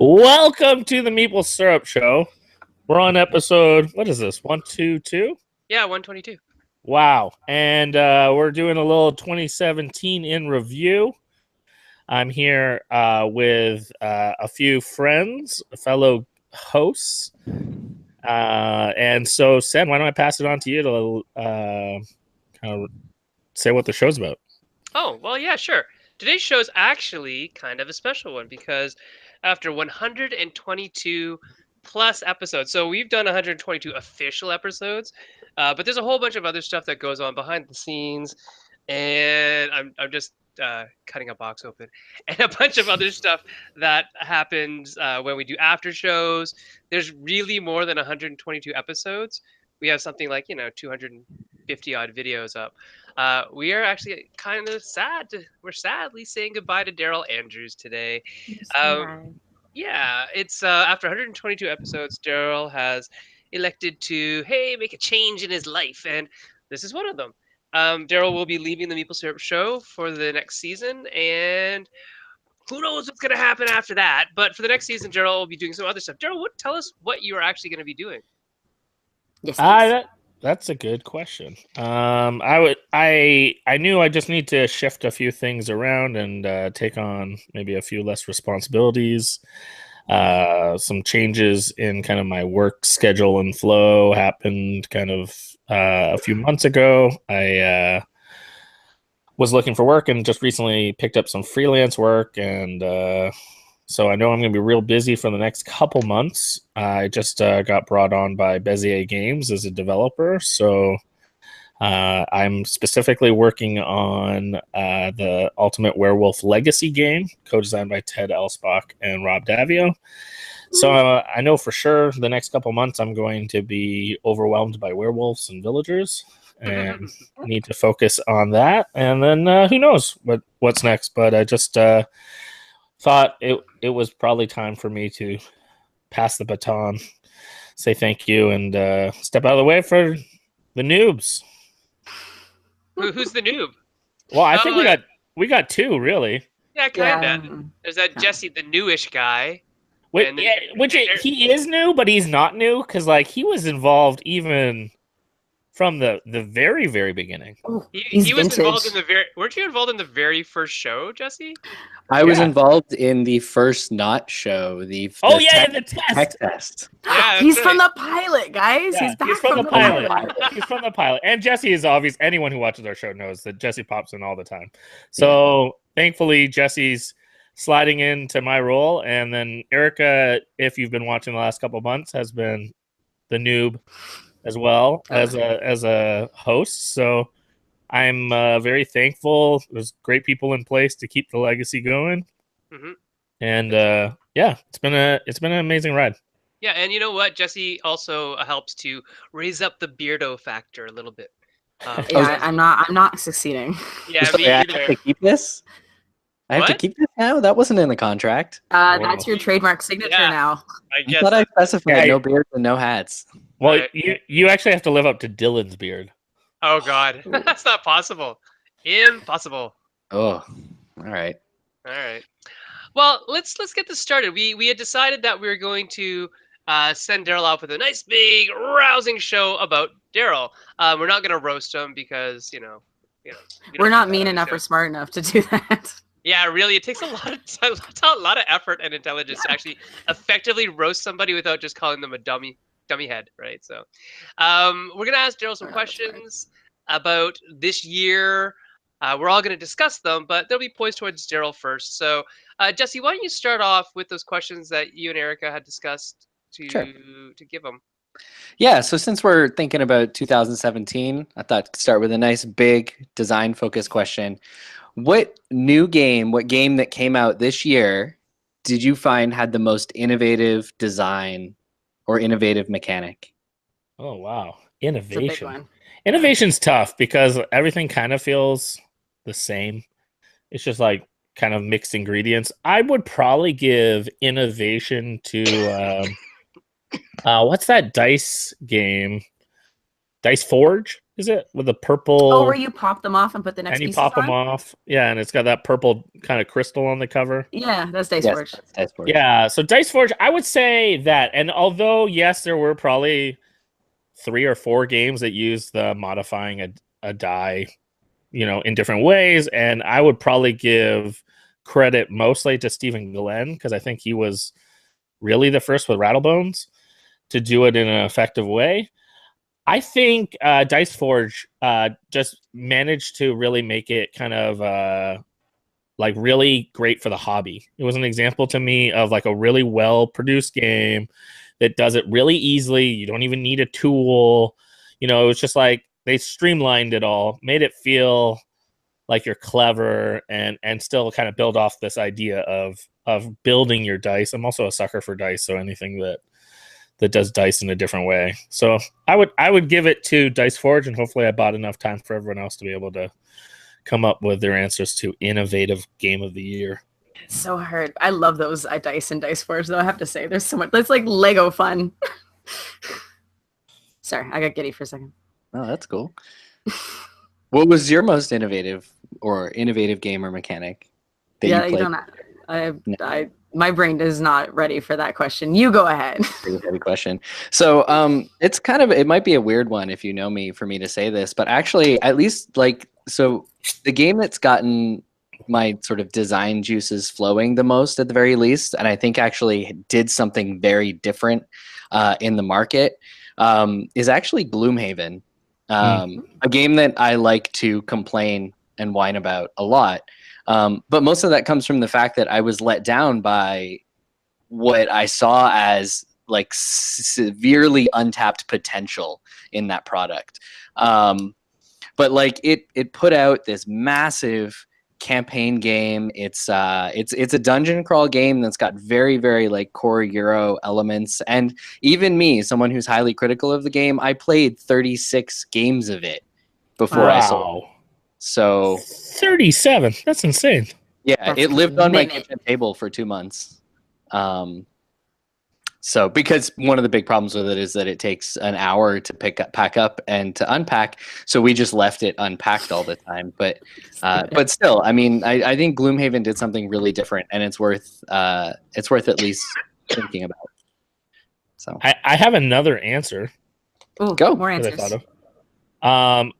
Welcome to the Meeple Syrup Show. We're on episode, what is this, 122? Yeah, 122. Wow. And we're doing a little 2017 in review. I'm here with a few friends, fellow hosts. And so, Sen, why don't I pass it on to you to kind of say what the show's about? Oh, well, yeah, sure. Today's show is actually kind of a special one because after 122 plus episodes, so we've done 122 official episodes, but there's a whole bunch of other stuff that goes on behind the scenes, and I'm just cutting a box open, and a bunch of other stuff that happens when we do after shows. There's really more than 122 episodes. We have something like 250 odd videos up. We are actually kind of sad. We're sadly saying goodbye to Daryl Andrews today. Yeah, it's after 122 episodes, Daryl has elected to make a change in his life, and this is one of them. Daryl will be leaving the Meeple Syrup Show for the next season, and who knows what's going to happen after that. But for the next season, Daryl will be doing some other stuff. Daryl, tell us what you are actually going to be doing. Yes, please. That's a good question. I knew I just need to shift a few things around and take on maybe a few less responsibilities. Some changes in kind of my work schedule and flow happened kind of a few months ago. I was looking for work and just recently picked up some freelance work, and so I know I'm going to be real busy for the next couple months. I just got brought on by Bezier Games as a developer, so I'm specifically working on the Ultimate Werewolf Legacy game, co-designed by Ted Elspach and Rob Davio. So I know for sure the next couple months I'm going to be overwhelmed by werewolves and villagers, and need to focus on that. And then who knows what's next? But I just thought it was probably time for me to pass the baton, say thank you, and step out of the way for the noobs. Who's the noob? Well, I think we got two, really. Yeah, kind of. There's that Jesse, the newish guy. He is new, but he's not new because he was involved even from the very, very beginning. He was involved in weren't you involved in the very first show, Jesse? I was involved in the first not show. The tech test. Yeah, he's from the pilot, guys. Yeah, he's from the pilot. He's from the pilot. And Jesse is obvious. Anyone who watches our show knows that Jesse pops in all the time. So thankfully, Jesse's sliding into my role, and then Erica, if you've been watching the last couple of months, has been the noob as well as a host. So I'm very thankful. There's great people in place to keep the legacy going, and it's been an amazing ride. Yeah, and you know what? Jesse also helps to raise up the beardo factor a little bit. I'm not succeeding. Yeah, I have to keep this. I have to keep this now? That wasn't in the contract. That's your trademark signature now. I thought I specified no beards and no hats. Well, you actually have to live up to Dylan's beard. Oh, God. That's not possible. Impossible. Oh, all right. Well, let's get this started. We had decided that we were going to send Daryl off with a nice, big, rousing show about Daryl. We're not going to roast him because, we're not mean enough or smart enough to do that. Yeah, really, it takes a lot of effort and intelligence to actually effectively roast somebody without just calling them a dummy head, right? So we're going to ask Daryl some questions about this year. We're all going to discuss them, but they'll be poised towards Daryl first. So, Jesse, why don't you start off with those questions that you and Erica had discussed to give them? Yeah, so since we're thinking about 2017, I thought to start with a nice, big, design-focused question. What game that came out this year did you find had the most innovative design or innovative mechanic? Oh, wow. Innovation. Innovation's tough because everything kind of feels the same. It's just kind of mixed ingredients. I would probably give innovation to what's that dice game? Dice Forge? Is it with the Oh, purple? where you pop them off and put the next And you pieces pop them on? off. Yeah, and it's got that purple kind of crystal on the cover. Yeah, that's Dice Yes, Forge. that's Dice Forge. Yeah, so Dice Forge, I would say that. And although, yes, there were probably 3 or 4 games that used the modifying a die, in different ways, and I would probably give credit mostly to Stephen Glenn because I think he was really the first with Rattlebones to do it in an effective way. I think Dice Forge just managed to really make it kind of like really great for the hobby. It was an example to me of like a really well produced game that does it really easily. You don't even need a tool. It was just like they streamlined it all, made it feel like you're clever and still kind of build off this idea of building your dice. I'm also a sucker for dice, so anything that does dice in a different way. So I would give it to Dice Forge, and hopefully I bought enough time for everyone else to be able to come up with their answers to innovative game of the year. It's so hard. I love those dice and Dice Forge, though. I have to say, there's so much. That's like Lego fun. Sorry, I got giddy for a second. Oh, that's cool. What was your most innovative game or mechanic that Yeah, you you played? don't. My brain is not ready for that question. You go ahead. Pretty heavy question. So it's it might be a weird one if you know me for me to say this, but actually at least so the game that's gotten my sort of design juices flowing the most at the very least, and I think actually did something very different in the market, is actually Gloomhaven. A game that I like to complain and whine about a lot. But most of that comes from the fact that I was let down by what I saw as like severely untapped potential in that product. But like it put out this massive campaign game. It's a dungeon crawl game that's got very, very like core Euro elements. And even me, someone who's highly critical of the game, I played 36 games of it before I sold. Wow. So 37. That's insane. yeah, That's it lived on my commitment. kitchen table for 2 months. So because one of the big problems with it is that it takes an hour to pack up, and to unpack. So we just left it unpacked all the time. But still, I mean, I think Gloomhaven did something really different, and it's worth at least thinking about. So I have another answer Ooh, Go. more that I answers. thought of.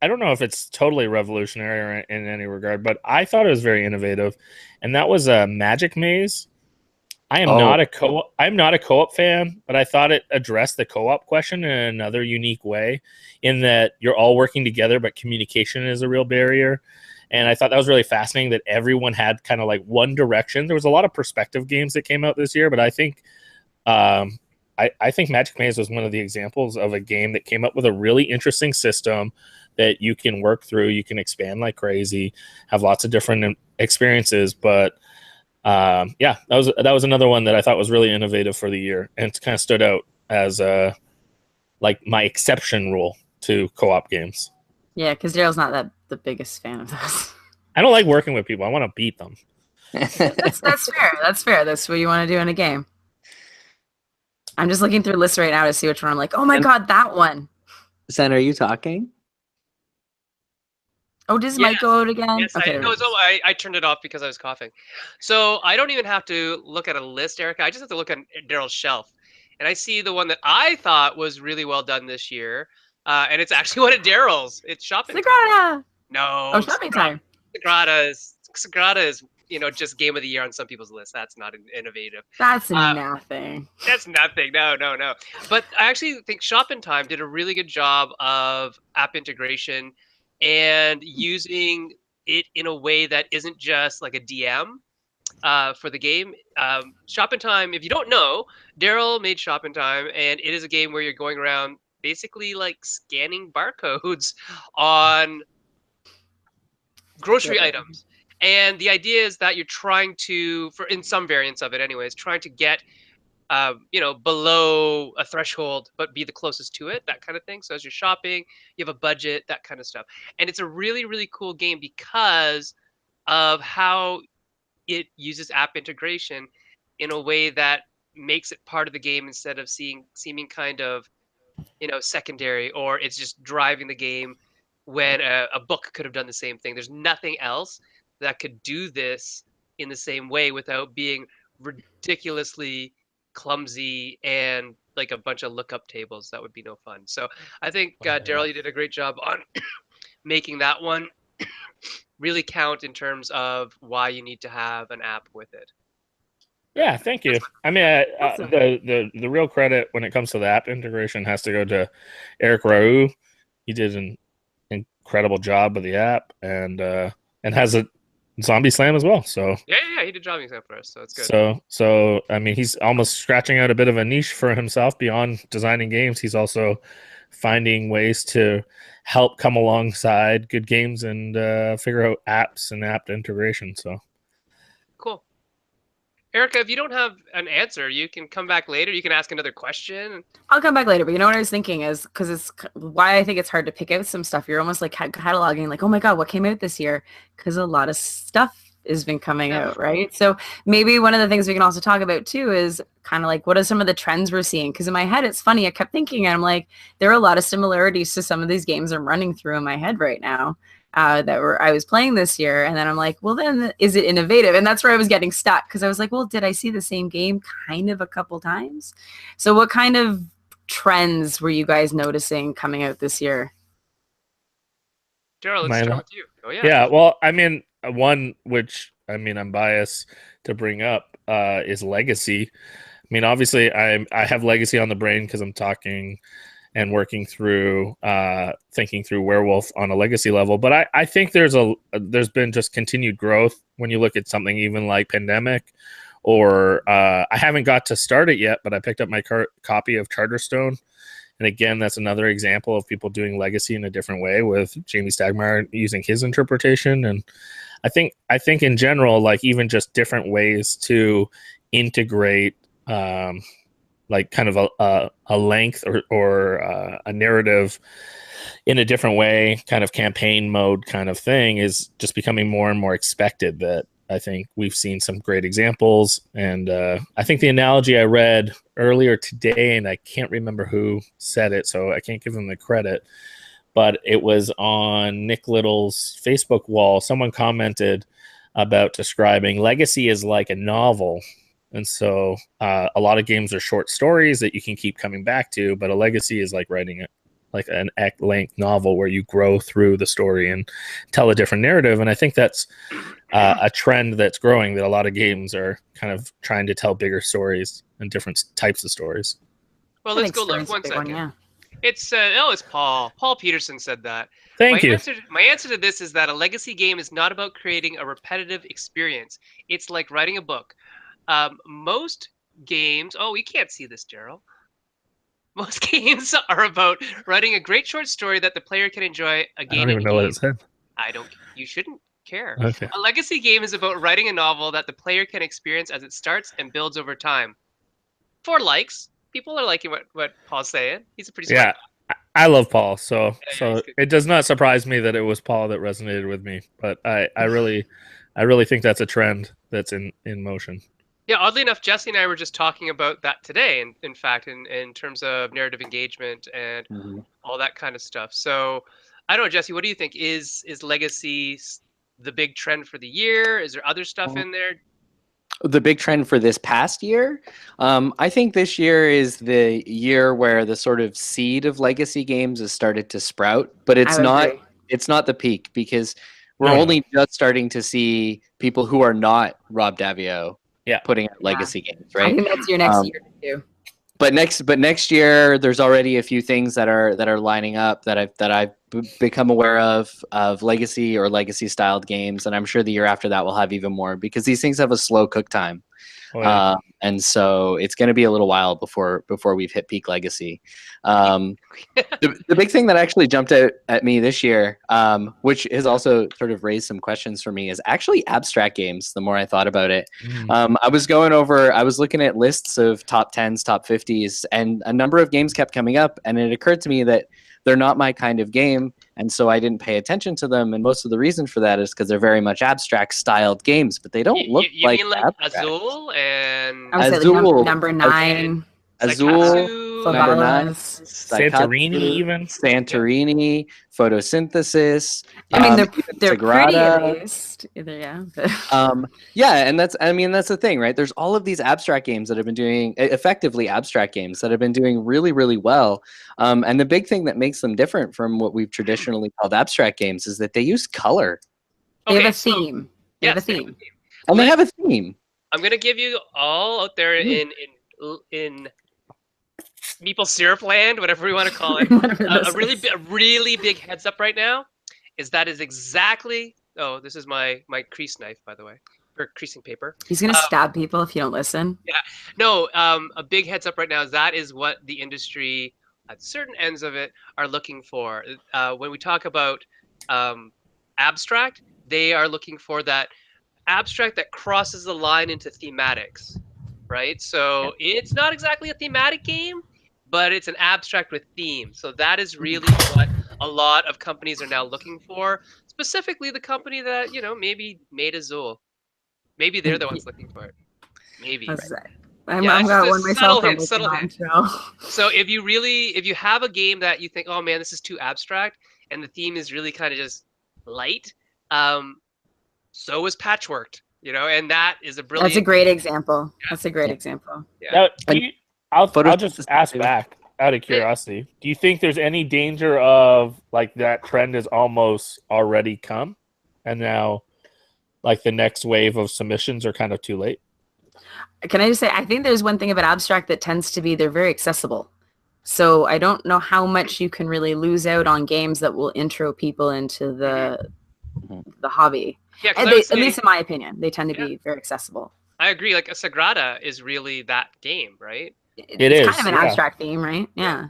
I don't know if it's totally revolutionary or in any regard, but I thought it was very innovative, and that was a Magic Maze. I'm not a co-op fan, but I thought it addressed the co-op question in another unique way, in that you're all working together, but communication is a real barrier. And I thought that was really fascinating that everyone had kind of like one direction. There was a lot of perspective games that came out this year, but I think I think Magic Maze was one of the examples of a game that came up with a really interesting system that you can work through. You can expand like crazy, have lots of different experiences, but yeah, that was another one that I thought was really innovative for the year, and it kind of stood out as like my exception rule to co-op games. Yeah, because Daryl's not the biggest fan of those. I don't like working with people. I want to beat them. That's fair. That's fair. That's what you want to do in a game. I'm just looking through lists right now to see which one I'm like, oh my god, that one. Sen, are you talking? Oh, does Mike go out again? Yes, Okay, I turned it off because I was coughing. So I don't even have to look at a list, Erica. I just have to look at Daryl's shelf. And I see the one that I thought was really well done this year. And it's actually one of Daryl's. It's Shopping Time. Sagrada. No. Oh, Shopping Time. Sagrada is, just game of the year on some people's list. That's not innovative. That's nothing. That's nothing. No. But I actually think Shopping Time did a really good job of app integration and using it in a way that isn't just like a DM for the game. Shopping Time, if you don't know, Daryl made Shopping Time, and it is a game where you're going around basically like scanning barcodes on grocery items. And the idea is that you're trying to, in some variants of it anyways, trying to get below a threshold, but be the closest to it, that kind of thing. So as you're shopping, you have a budget, that kind of stuff. And it's a really, really cool game because of how it uses app integration in a way that makes it part of the game instead of seeming kind of secondary, or it's just driving the game when a book could have done the same thing. There's nothing else that could do this in the same way without being ridiculously clumsy and like a bunch of lookup tables. That would be no fun. So I think Daryl, you did a great job on making that one really count in terms of why you need to have an app with it. Yeah, thank you. I mean, Awesome. the real credit when it comes to the app integration has to go to Eric Raoult. He did an incredible job of the app, and has a zombie slam as well. So Yeah, he did jobbing stuff for us, so it's good. so I mean, he's almost scratching out a bit of a niche for himself beyond designing games. He's also finding ways to help come alongside good games and figure out apps and app integration. So Cool. Erica, if you don't have an answer, you can come back later. You can ask another question. I'll come back later, but you know what I was thinking is because it's why I think it's hard to pick out some stuff. You're almost like cataloging, like, oh my god, what came out this year? Because a lot of stuff has been coming out, right? So maybe one of the things we can also talk about too is kind of like what are some of the trends we're seeing? Because in my head, it's funny. I kept thinking, I'm like, there are a lot of similarities to some of these games I'm running through in my head right now. That I was playing this year, and then I'm like, well, then is it innovative? And that's where I was getting stuck because I was like, well, did I see the same game kind of a couple times? So what kind of trends were you guys noticing coming out this year? Daryl, let's start with you. Oh yeah. Yeah, well, I mean, one which I mean I'm biased to bring up is Legacy. I mean, obviously, I have Legacy on the brain because I'm talking and working through thinking through Werewolf on a legacy level, but I think there's been just continued growth when you look at something even like Pandemic, or I haven't got to start it yet, but I picked up my copy of Charterstone, and again, that's another example of people doing legacy in a different way with Jamie Stagmeyer using his interpretation. And I think in general, like even just different ways to integrate like kind of a length or a narrative in a different way, kind of campaign mode kind of thing, is just becoming more and more expected. That I think we've seen some great examples. And I think the analogy I read earlier today, and I can't remember who said it, so I can't give them the credit, but it was on Nick Little's Facebook wall. Someone commented about describing legacy as like a novel. And so a lot of games are short stories that you can keep coming back to, but a legacy is like writing it like an act-length novel where you grow through the story and tell a different narrative. And I think that's a trend that's growing, that a lot of games are kind of trying to tell bigger stories and different types of stories. Well, let's go look. 1 second. Yeah. It's Paul. Paul Peterson said that. Thank you. My answer to this is that a legacy game is not about creating a repetitive experience. It's like writing a book. Most games, we can't see this, Daryl. Most games are about writing a great short story that the player can enjoy again. I don't even know what it said. You shouldn't care. Okay. A legacy game is about writing a novel that the player can experience as it starts and builds over time. 4 likes. People are liking what Paul's saying. He's a pretty smart guy. I love Paul, so it does not surprise me that it was Paul that resonated with me. But I really think that's a trend that's in motion. Yeah, oddly enough, Jessey and I were just talking about that today, in fact, in terms of narrative engagement and all that kind of stuff. So, I don't know, Jessey, what do you think? Is legacy the big trend for the year? Is there other stuff in there? The big trend for this past year? I think this year is the year where the sort of seed of legacy games has started to sprout, but it's not the peak, because we're only just starting to see people who are not Rob Daviau putting out legacy games, right? I think that's your next year too. But next year, there's already a few things that are lining up that I've become aware of legacy or legacy styled games, and I'm sure the year after that we'll have even more, because these things have a slow cook time. And so it's going to be a little while before we've hit peak legacy. The big thing that actually jumped out at me this year, which has also sort of raised some questions for me, is actually abstract games. The more I thought about it, I was looking at lists of top 10s, top 50s, and a number of games kept coming up, and it occurred to me that they're not my kind of game, and so I didn't pay attention to them. And most of the reason for that is because they're very much abstract styled games, but they don't look like mean like Azul and I would say like number 9. Azul, Flavalas. Santorini even. Santorini, photosynthesis. I mean, even they're pretty at Sagrada. least. Yeah. Yeah, and that's the thing, right? There's all of these abstract games that have been doing effectively abstract games that have been doing really, really well. And the big thing that makes them different from what we've traditionally called abstract games is that they use color. They have a theme. They have a Yes, theme. And they have a theme. I'm gonna give you all out there in Meeple syrup land, whatever we want to call it, a really big heads up right now is exactly. Oh, this is my crease knife, by the way, for creasing paper. He's gonna stab people if you don't listen. Yeah, no. A big heads up right now is that is what the industry at certain ends of it are looking for. When we talk about abstract, they are looking for that abstract that crosses the line into thematics, right? So it's not exactly a thematic game, but it's an abstract with theme. So that is really what a lot of companies are now looking for. Specifically, the company that maybe made Azul. Maybe they're the ones looking for it. Maybe. I'm got one myself. Subtle hint. So if you have a game that you think, oh man, this is too abstract, and the theme is really kind of just light, so is Patchworked, and that is a brilliant. That's a great example. That's a great example. Yeah. Now, I'll just ask back out of curiosity. Do you think there's any danger of like that trend has almost already come, and now like the next wave of submissions are kind of too late? Can I just say, I think there's one thing about abstract that tends to be they're very accessible. So I don't know how much you can really lose out on games that will intro people into the hobby. Yeah, at least in my opinion, they tend to be very accessible. I agree. Like a Sagrada is really that game, right? It's kind of an abstract theme, right? Yeah.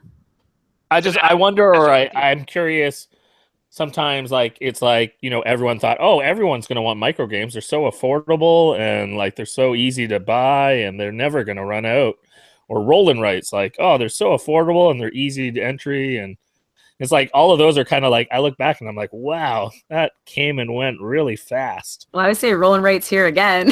I wonder, or I'm curious. Sometimes, like it's like everyone thought, oh, everyone's gonna want micro games. They're so affordable and like they're so easy to buy, and they're never gonna run out. Or roll and writes, like, oh, they're so affordable and they're easy to entry, and it's like all of those are kind of like I look back and I'm like, wow, that came and went really fast. Well, I would say roll and writes here again.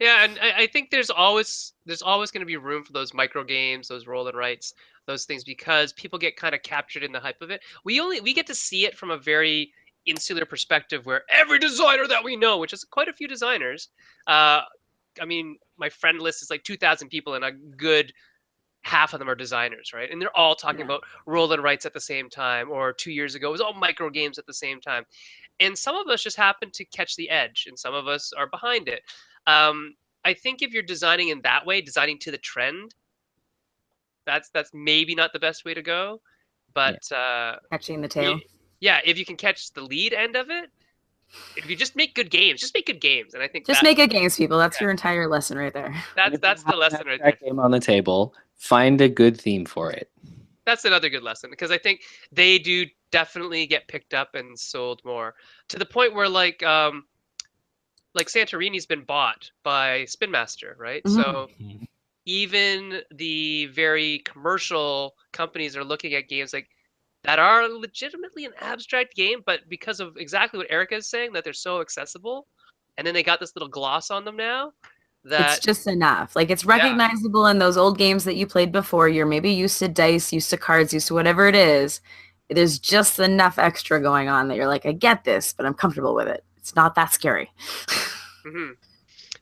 Yeah, and I think there's always going to be room for those micro games, those roll and writes, those things, because people get kind of captured in the hype of it. We get to see it from a very insular perspective, where every designer that we know, which is quite a few designers, I mean, my friend list is like 2,000 people, and a good half of them are designers, right? And they're all talking about roll and writes at the same time, or 2 years ago it was all micro games at the same time. And some of us just happen to catch the edge, and some of us are behind it. I think if you're designing in that way, designing to the trend, that's maybe not the best way to go. But catching the tail. Yeah, if you can catch the lead end of it, if you just make good games, and I think just make good games, people. That's your entire lesson right there. That's the lesson right there. Game on the table. Find a good theme for it. That's another good lesson, because I think they do definitely get picked up and sold more, to the point where like Santorini's been bought by Spin Master, right? Mm-hmm. So even the very commercial companies are looking at games like that are legitimately an abstract game, but because of exactly what Erica is saying, that they're so accessible, and then they got this little gloss on them now. It's just enough. Like, it's recognizable in those old games that you played before. You're maybe used to dice, used to cards, used to whatever it is. There's just enough extra going on that you're like, I get this, but I'm comfortable with it. It's not that scary. Mm-hmm.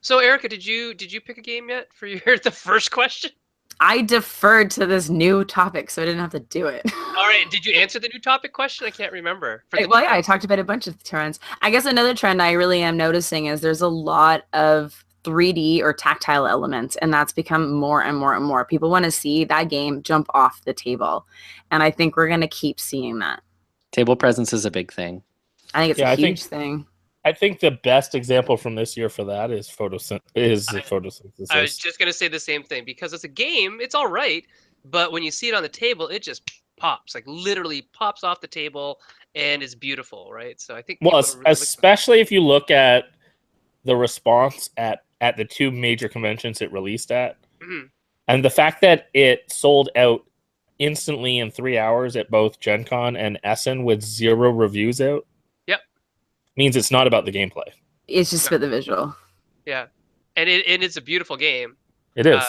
So, Erica, did you pick a game yet for the first question? I deferred to this new topic, so I didn't have to do it. All right. Did you answer the new topic question? I can't remember. I talked about a bunch of trends. I guess another trend I really am noticing is there's a lot of 3D or tactile elements, and that's become more and more and more. People want to see that game jump off the table, and I think we're going to keep seeing that. Table presence is a big thing. I think it's a huge thing. I think the best example from this year for that is photosynthesis. I was just going to say the same thing, because as a game, it's all right, but when you see it on the table, it just pops, like literally pops off the table, and is beautiful, right? So I think especially if you look at the response at the two major conventions it released at, and the fact that it sold out instantly in 3 hours at both Gen Con and Essen with 0 reviews out. Means it's not about the gameplay. It's just about the visual. Yeah, and it's a beautiful game. It is,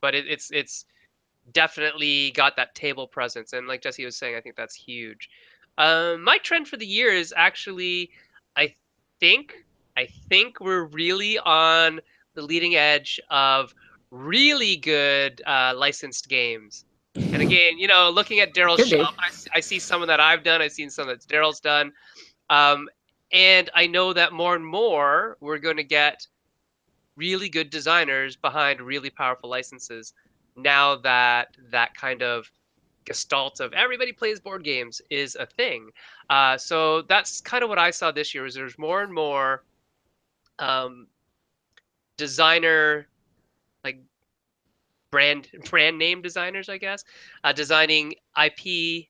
but it's definitely got that table presence. And like Jesse was saying, I think that's huge. My trend for the year is actually, I think, I think we're really on the leading edge of really good licensed games. And again, you know, looking at Daryl's Could be. shop, I see some that I've done. I've seen some that Daryl's done. Um, and I know that more and more we're going to get really good designers behind really powerful licenses now that that kind of gestalt of everybody plays board games is a thing. So that's kind of what I saw this year. Is there's more and more um, designer, like brand name designers, I guess, designing IP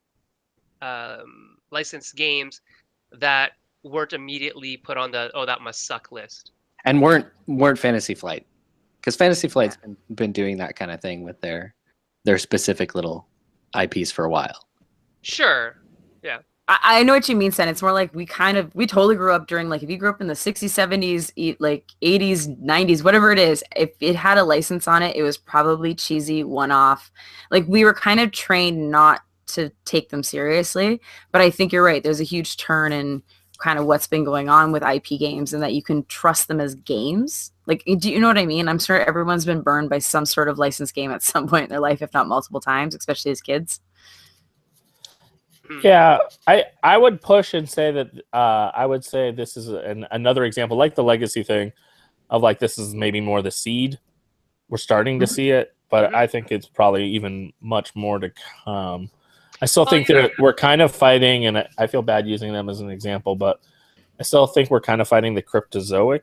licensed games that weren't immediately put on the that must suck list. And weren't Fantasy Flight, because Fantasy Flight's been doing that kind of thing with their specific little IPs for a while. Sure. Yeah. I know what you mean, Sen. It's more like we totally grew up during, like, if you grew up in the 60s, 70s, like 80s, 90s, whatever it is, if it had a license on it, it was probably cheesy, one-off. Like, we were kind of trained not to take them seriously. But I think you're right. There's a huge turn in kind of what's been going on with IP games, and that you can trust them as games. Like, do you know what I mean? I'm sure everyone's been burned by some sort of licensed game at some point in their life, if not multiple times, especially as kids. Yeah, I would push and say that I would say this is another example, like the legacy thing, of like this is maybe more the seed. We're starting to see it, but I think it's probably even much more to come. I still think that we're kind of fighting, and I feel bad using them as an example, but I still think we're kind of fighting the cryptozoic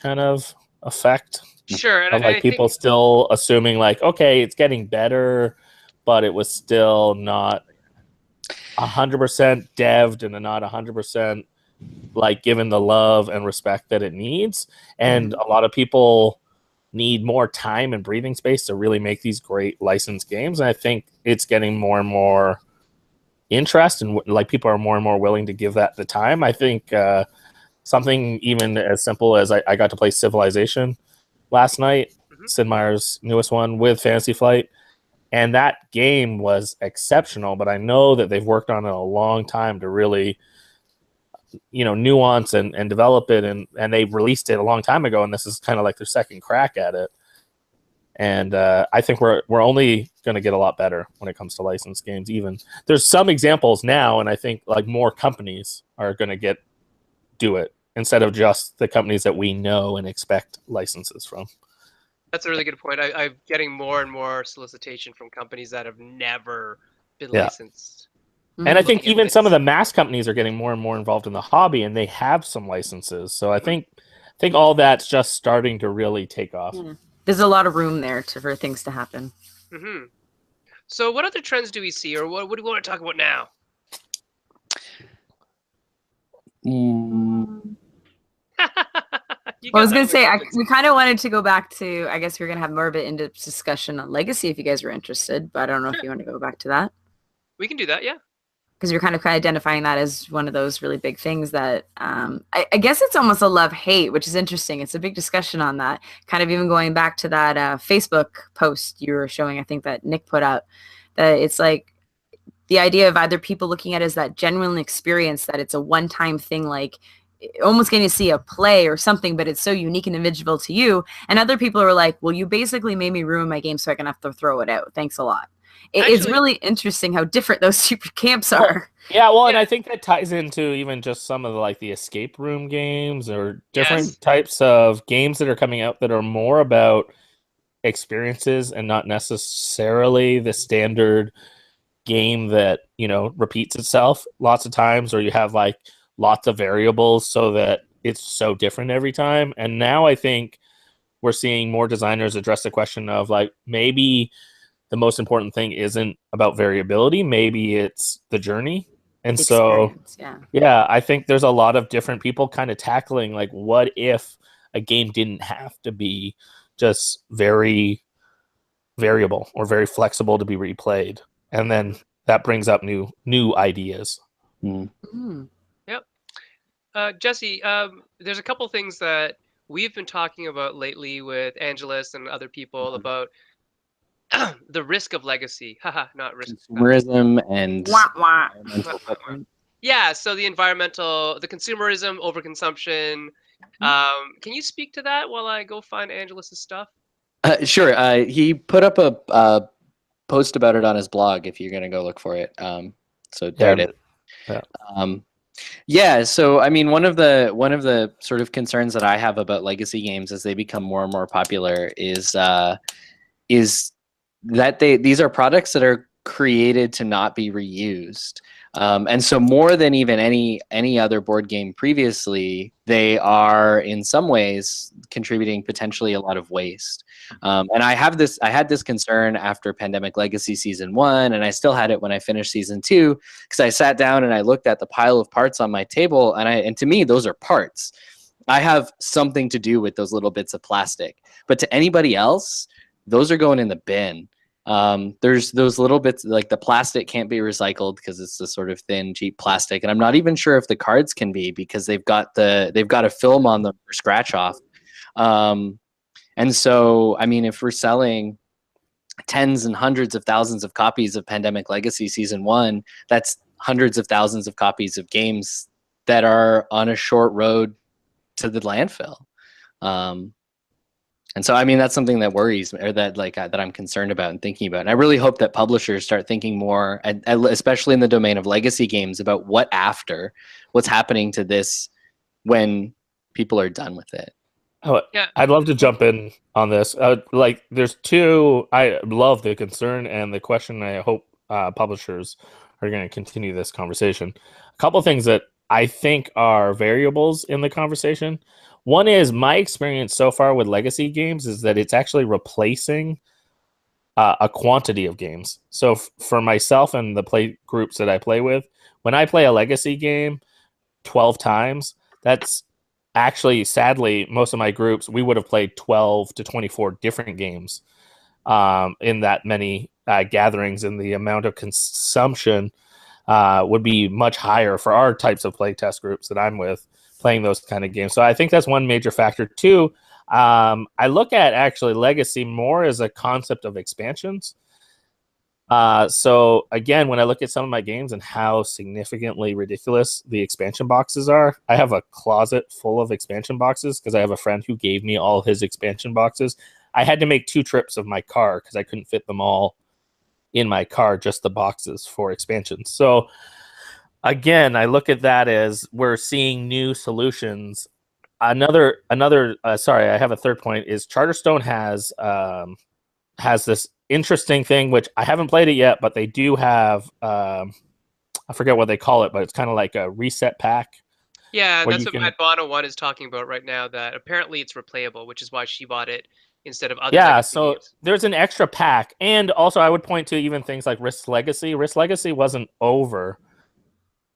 kind of effect. Sure, and of like people still assuming like, okay, it's getting better, but it was still not 100% devved and not 100% like given the love and respect that it needs. And a lot of people need more time and breathing space to really make these great licensed games. And I think it's getting more and more interest, and like people are more and more willing to give that the time. I think something even as simple as I got to play Civilization last night, Sid Meier's newest one, with Fantasy Flight. And that game was exceptional, but I know that they've worked on it a long time to really, nuance and develop it. And they released it a long time ago, and this is kind of like their second crack at it. And I think we're only going to get a lot better when it comes to licensed games. Even there's some examples now, and I think like more companies are going to do it instead of just the companies that we know and expect licenses from. That's a really good point. I'm getting more and more solicitation from companies that have never been licensed. And I think even some of the mass companies are getting more and more involved in the hobby, and they have some licenses. So I think all that's just starting to really take off. There's a lot of room there for things to happen. So what other trends do we see, or what do we want to talk about now? I was going to say, we kind of wanted to go back to, I guess we are going to have more of an in-depth discussion on Legacy if you guys were interested, but I don't know if you want to go back to that. We can do that, yeah. Because you're kind of identifying that as one of those really big things that, I guess it's almost a love-hate, which is interesting. It's a big discussion on that. Kind of even going back to that Facebook post you were showing, I think that Nick put up, that it's like the idea of either people looking at it as that genuine experience, that it's a one-time thing, like almost getting to see a play or something, but it's so unique and individual to you. And other people are like, well, you basically made me ruin my game, so I can have to throw it out. Thanks a lot. It's really interesting how different those two camps are. And I think that ties into even just some of the escape room games or different types of games that are coming out that are more about experiences and not necessarily the standard game that, repeats itself lots of times, or you have lots of variables so that it's so different every time. And now I think we're seeing more designers address the question of maybe the most important thing isn't about variability. Maybe it's the journey. And I think there's a lot of different people kind of tackling what if a game didn't have to be just very variable or very flexible to be replayed. And then that brings up new ideas. Jesse, there's a couple things that we've been talking about lately with Angelus and other people about the risk of legacy. Haha, not risk. Consumerism and Wah, wah. environmental footprint. Yeah, so the consumerism, overconsumption. Can you speak to that while I go find Angelus's stuff? Sure. He put up a post about it on his blog if you're gonna go look for it. So there it is. Yeah. Yeah, so I mean, one of the sort of concerns that I have about legacy games as they become more and more popular is that these are products that are created to not be reused. And so more than even any other board game previously, they are in some ways contributing potentially a lot of waste. And I had this concern after Pandemic Legacy Season 1, and I still had it when I finished Season 2, because I sat down and I looked at the pile of parts on my table, and to me, those are parts. I have something to do with those little bits of plastic. But to anybody else, those are going in the bin. There's those little bits, like the plastic can't be recycled because it's the sort of thin, cheap plastic, and I'm not even sure if the cards can be, because they've got a film on them for scratch off. And so, I mean, if we're selling tens and hundreds of thousands of copies of Pandemic Legacy Season 1, that's hundreds of thousands of copies of games that are on a short road to the landfill. And so, I mean, that's something that worries me, or that I'm concerned about and thinking about. And I really hope that publishers start thinking more, especially in the domain of legacy games, about what's happening to this when people are done with it. Oh, yeah. I'd love to jump in on this. There's two. I love the concern and the question. I hope publishers are going to continue this conversation. A couple of things that I think are variables in the conversation. One is, my experience so far with legacy games is that it's actually replacing a quantity of games. So for myself and the play groups that I play with, when I play a legacy game 12 times, that's actually, sadly, most of my groups, we would have played 12 to 24 different games in that many gatherings, and the amount of consumption would be much higher for our types of playtest groups that I'm with, playing those kind of games. So I think that's one major factor. Two, I look at actually legacy more as a concept of expansions. So again, when I look at some of my games and how significantly ridiculous the expansion boxes are, I have a closet full of expansion boxes because I have a friend who gave me all his expansion boxes. I had to make 2 trips of my car because I couldn't fit them all in my car, just the boxes for expansions. So again, I look at that as we're seeing new solutions. Another sorry, I have a third point, is Charterstone has this interesting thing, which I haven't played it yet, but they do have, I forget what they call it, but it's kind of like a reset pack. Yeah, that's what Matt Bono 1 is talking about right now, that apparently it's replayable, which is why she bought it instead of other so games. There's an extra pack. And also I would point to even things like Risk Legacy. Risk Legacy wasn't over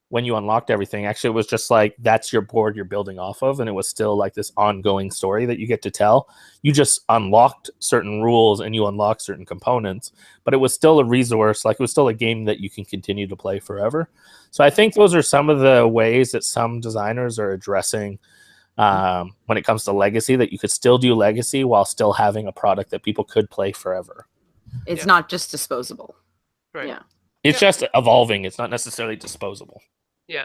when you unlocked everything. Actually, it was just like, that's your board you're building off of, and it was still like this ongoing story that you get to tell. You just unlocked certain rules and you unlocked certain components, but it was still a resource. Like, it was still a game that you can continue to play forever. So I think those are some of the ways that some designers are addressing when it comes to legacy, that you could still do legacy while still having a product that people could play forever. It's not just disposable. Right. Yeah. It's just evolving. It's not necessarily disposable. Yeah.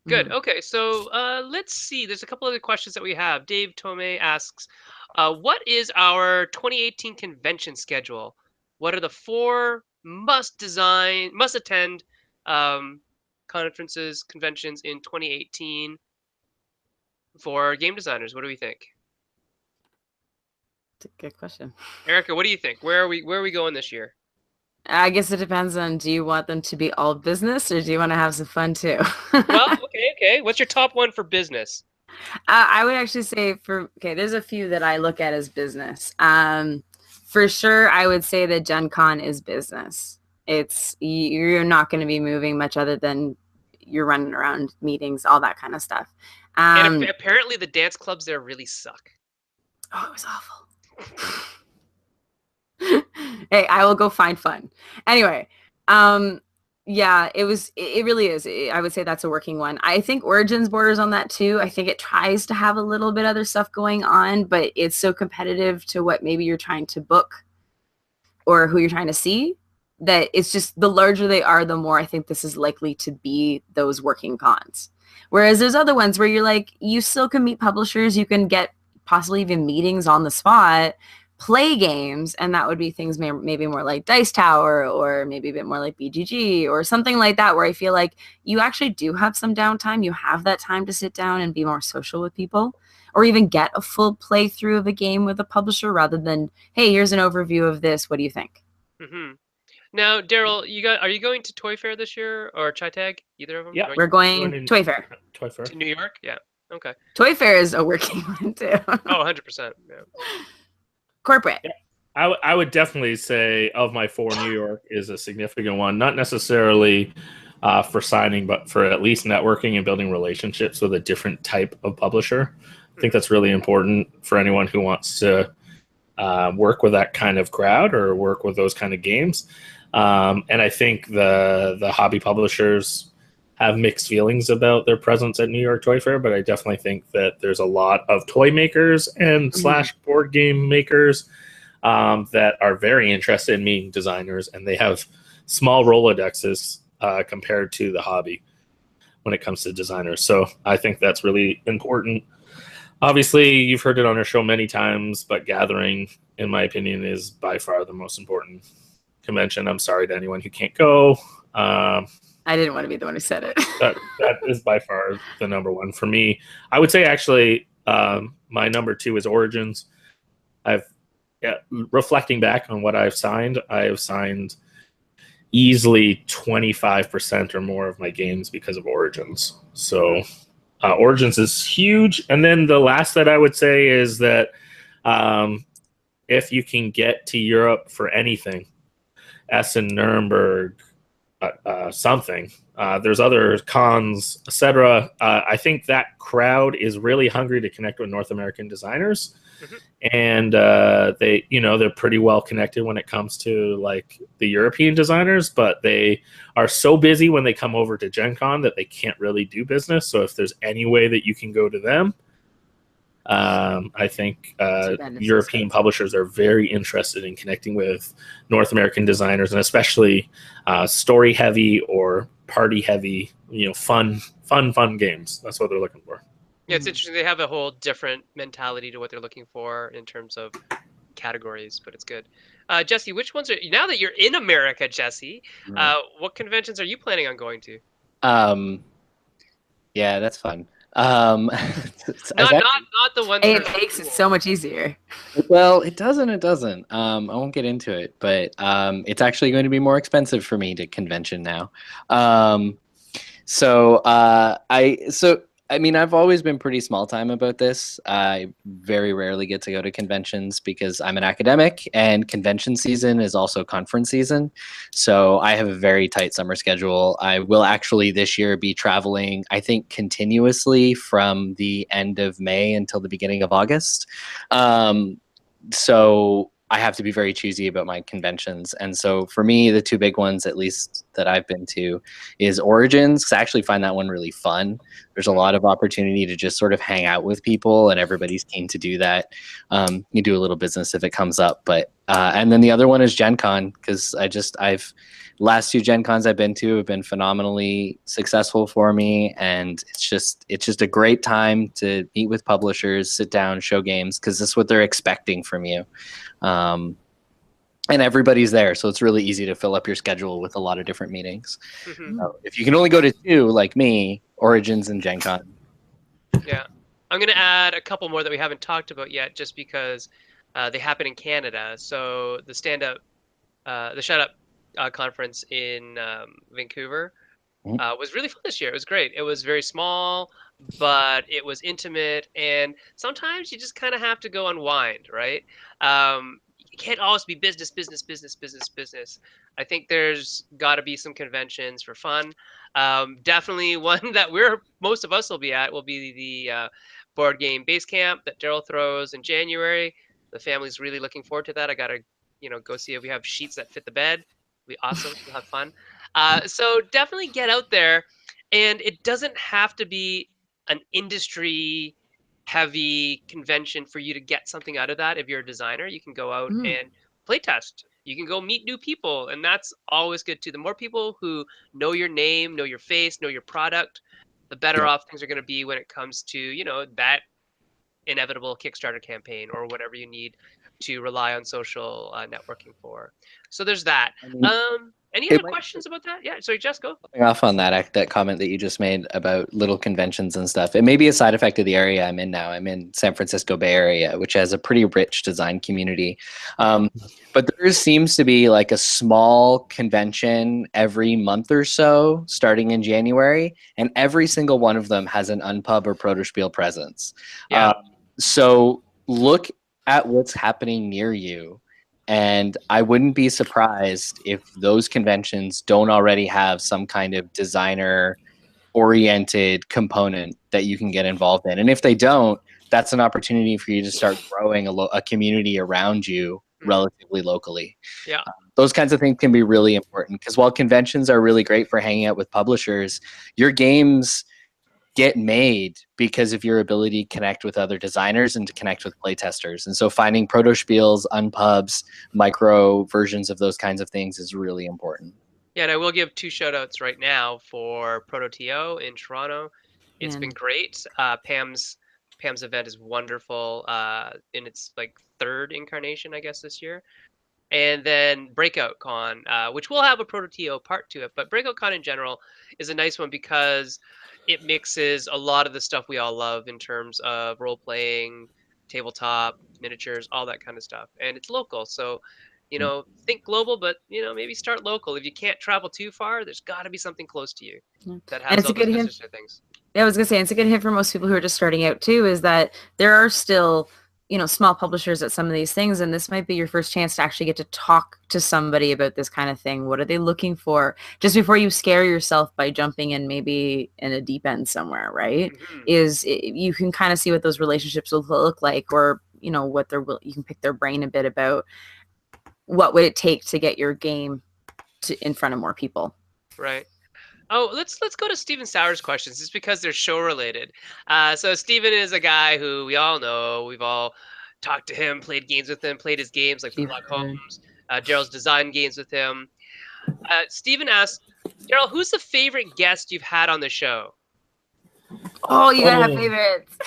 Good. Okay. So let's see. There's a couple other questions that we have. Dave Tomei asks, what is our 2018 convention schedule? What are the 4 must-attend conferences, conventions in 2018 for game designers? What do we think? It's a good question. Erica, what do you think? Where are we going this year? I guess it depends on, do you want them to be all business, or do you want to have some fun too? Well, okay. What's your top one for business? I would actually say there's a few that I look at as business. For sure, I would say that Gen Con is business. You're not going to be moving much other than you're running around meetings, all that kind of stuff. And apparently the dance clubs there really suck. Oh, it was awful. Hey, I will go find fun. Anyway, yeah, it really is. I would say that's a working one. I think Origins borders on that too. I think it tries to have a little bit other stuff going on, but it's so competitive to what maybe you're trying to book or who you're trying to see, that it's just the larger they are, the more I think this is likely to be those working cons. Whereas there's other ones where you're like, you still can meet publishers, you can get possibly even meetings on the spot, play games, and that would be things maybe more like Dice Tower, or maybe a bit more like BGG or something like that, where I feel like you actually do have some downtime. You have that time to sit down and be more social with people, or even get a full playthrough of a game with a publisher rather than, hey, here's an overview of this. What do you think? Mm-hmm. Now, Daryl, are you going to Toy Fair this year or Chai Tag? Either of them? Yeah, We're going Toy Fair. Toy Fair. To New York? Yeah. Okay. Toy Fair is a working one too. Oh, 100%. Yeah. Corporate. Yeah. I would definitely say of my 4, New York is a significant one, not necessarily for signing, but for at least networking and building relationships with a different type of publisher. I think that's really important for anyone who wants to work with that kind of crowd or work with those kind of games. And I think the hobby publishers have mixed feelings about their presence at New York Toy Fair, but I definitely think that there's a lot of toy makers and slash board game makers that are very interested in meeting designers, and they have small Rolodexes compared to the hobby when it comes to designers. So I think that's really important. Obviously, you've heard it on our show many times, but gathering, in my opinion, is by far the most important convention. I'm sorry to anyone who can't go. I didn't want to be the one who said it. that is by far the number one for me. I would say actually my number 2 is Origins. Reflecting back on what I've signed easily 25% or more of my games because of Origins. So Origins is huge. And then the last that I would say is that if you can get to Europe for anything, Essen, Nuremberg, something. There's other cons, etc. I think that crowd is really hungry to connect with North American designers, and they're pretty well connected when it comes to like the European designers, but they are so busy when they come over to Gen Con that they can't really do business. So if there's any way that you can go to them, I think European publishers are very interested in connecting with North American designers, and especially story heavy or party heavy, fun games. That's what they're looking for. Yeah, it's interesting. They have a whole different mentality to what they're looking for in terms of categories, but it's good. Jessey, which ones now that you're in America, Jessey, what conventions are you planning on going to? Yeah, that's fun. Not the ones. It makes it so much easier. Well, it doesn't. I won't get into it, but it's actually going to be more expensive for me to convention now. I mean, I've always been pretty small time about this. I very rarely get to go to conventions because I'm an academic, and convention season is also conference season. So I have a very tight summer schedule. I will actually this year be traveling, I think, continuously from the end of May until the beginning of August. So I have to be very choosy about my conventions. And so for me, the 2 big ones, at least that I've been to, is Origins, because I actually find that one really fun. There's a lot of opportunity to just sort of hang out with people, and everybody's keen to do that. You do a little business if it comes up. But and then the other one is Gen Con, because last 2 Gen Cons I've been to have been phenomenally successful for me, and it's just a great time to meet with publishers, sit down, show games, because that's what they're expecting from you. And everybody's there, so it's really easy to fill up your schedule with a lot of different meetings. So if you can only go to 2, like me, Origins and Gen Con. Yeah, I'm gonna add a couple more that we haven't talked about yet, just because they happen in Canada. So the the Shut Up conference in Vancouver was really fun this year. It was great. It was very small, but it was intimate, and sometimes you just kind of have to go unwind, right? You can't always be business. I think there's got to be some conventions for fun. Definitely one that most of us will be at will be the board game base camp that Daryl throws in January. The family's really looking forward to that. I gotta, go see if we have sheets that fit the bed. It'll be awesome. We'll have fun. So definitely get out there, and it doesn't have to be an industry heavy convention for you to get something out of that. If you're a designer, you can go out and play test you can go meet new people, and that's always good too. The more people who know your name, know your face, know your product, the better off things are going to be when it comes to, you know, that inevitable Kickstarter campaign or whatever you need to rely on social networking for. So there's that. I mean, Any it other might questions about that? Yeah, sorry, Jess, go. off on that comment that you just made about little conventions and stuff. It may be a side effect of the area I'm in now. I'm in San Francisco Bay Area, which has a pretty rich design community. But there seems to be like a small convention every month or so, starting in January, and every single one of them has an Unpub or Protospiel presence. Yeah. So look at what's happening near you. And I wouldn't be surprised if those conventions don't already have some kind of designer-oriented component that you can get involved in. And if they don't, that's an opportunity for you to start growing a community around you relatively locally. Yeah. Those kinds of things can be really important because while conventions are really great for hanging out with publishers, your games get made because of your ability to connect with other designers and to connect with playtesters. And so finding protospiels, unpubs, micro versions of those kinds of things is really important. Yeah, and I will give 2 shout outs right now for Proto.to in Toronto. It's been great. Pam's event is wonderful in its like 3rd incarnation, I guess, this year. And then Breakout Con, which will have a Proto.to part to it, but Breakout Con in general is a nice one because it mixes a lot of the stuff we all love in terms of role playing, tabletop, miniatures, all that kind of stuff. And it's local. So, you know, think global, but, you know, maybe start local. If you can't travel too far, there's got to be something close to you that has all those necessary things. Yeah, I was going to say, it's a good hint for most people who are just starting out too, is that there are still, you know, small publishers at some of these things, and this might be your first chance to actually get to talk to somebody about this kind of thing. What are they looking for? Just before you scare yourself by jumping in maybe in a deep end somewhere, right? You can kind of see what those relationships will look like, or, you know, you can pick their brain a bit about what would it take to get your game in front of more people. Right. Oh, let's go to Stephen Sauer's questions, just because they're show related. So Stephen is a guy who we all know. We've all talked to him, played games with him, played his games like Sherlock Holmes. Daryl's designed games with him. Stephen asks, Daryl, who's the favorite guest you've had on the show? Oh, you gotta have favorites.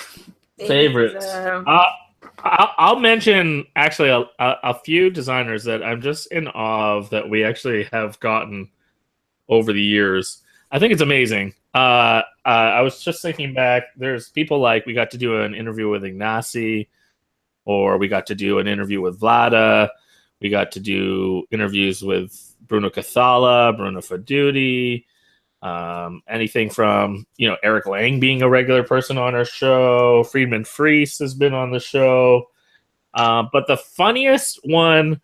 Favorites. I'll mention actually a few designers that I'm just in awe of that we actually have gotten over the years. I think it's amazing. I was just thinking back. There's people like we got to do an interview with Ignacy, or we got to do an interview with Vlada. We got to do interviews with Bruno Cathala, Bruno Faduti, anything from, you know, Eric Lang being a regular person on our show. Friedman Fries has been on the show. But the funniest one,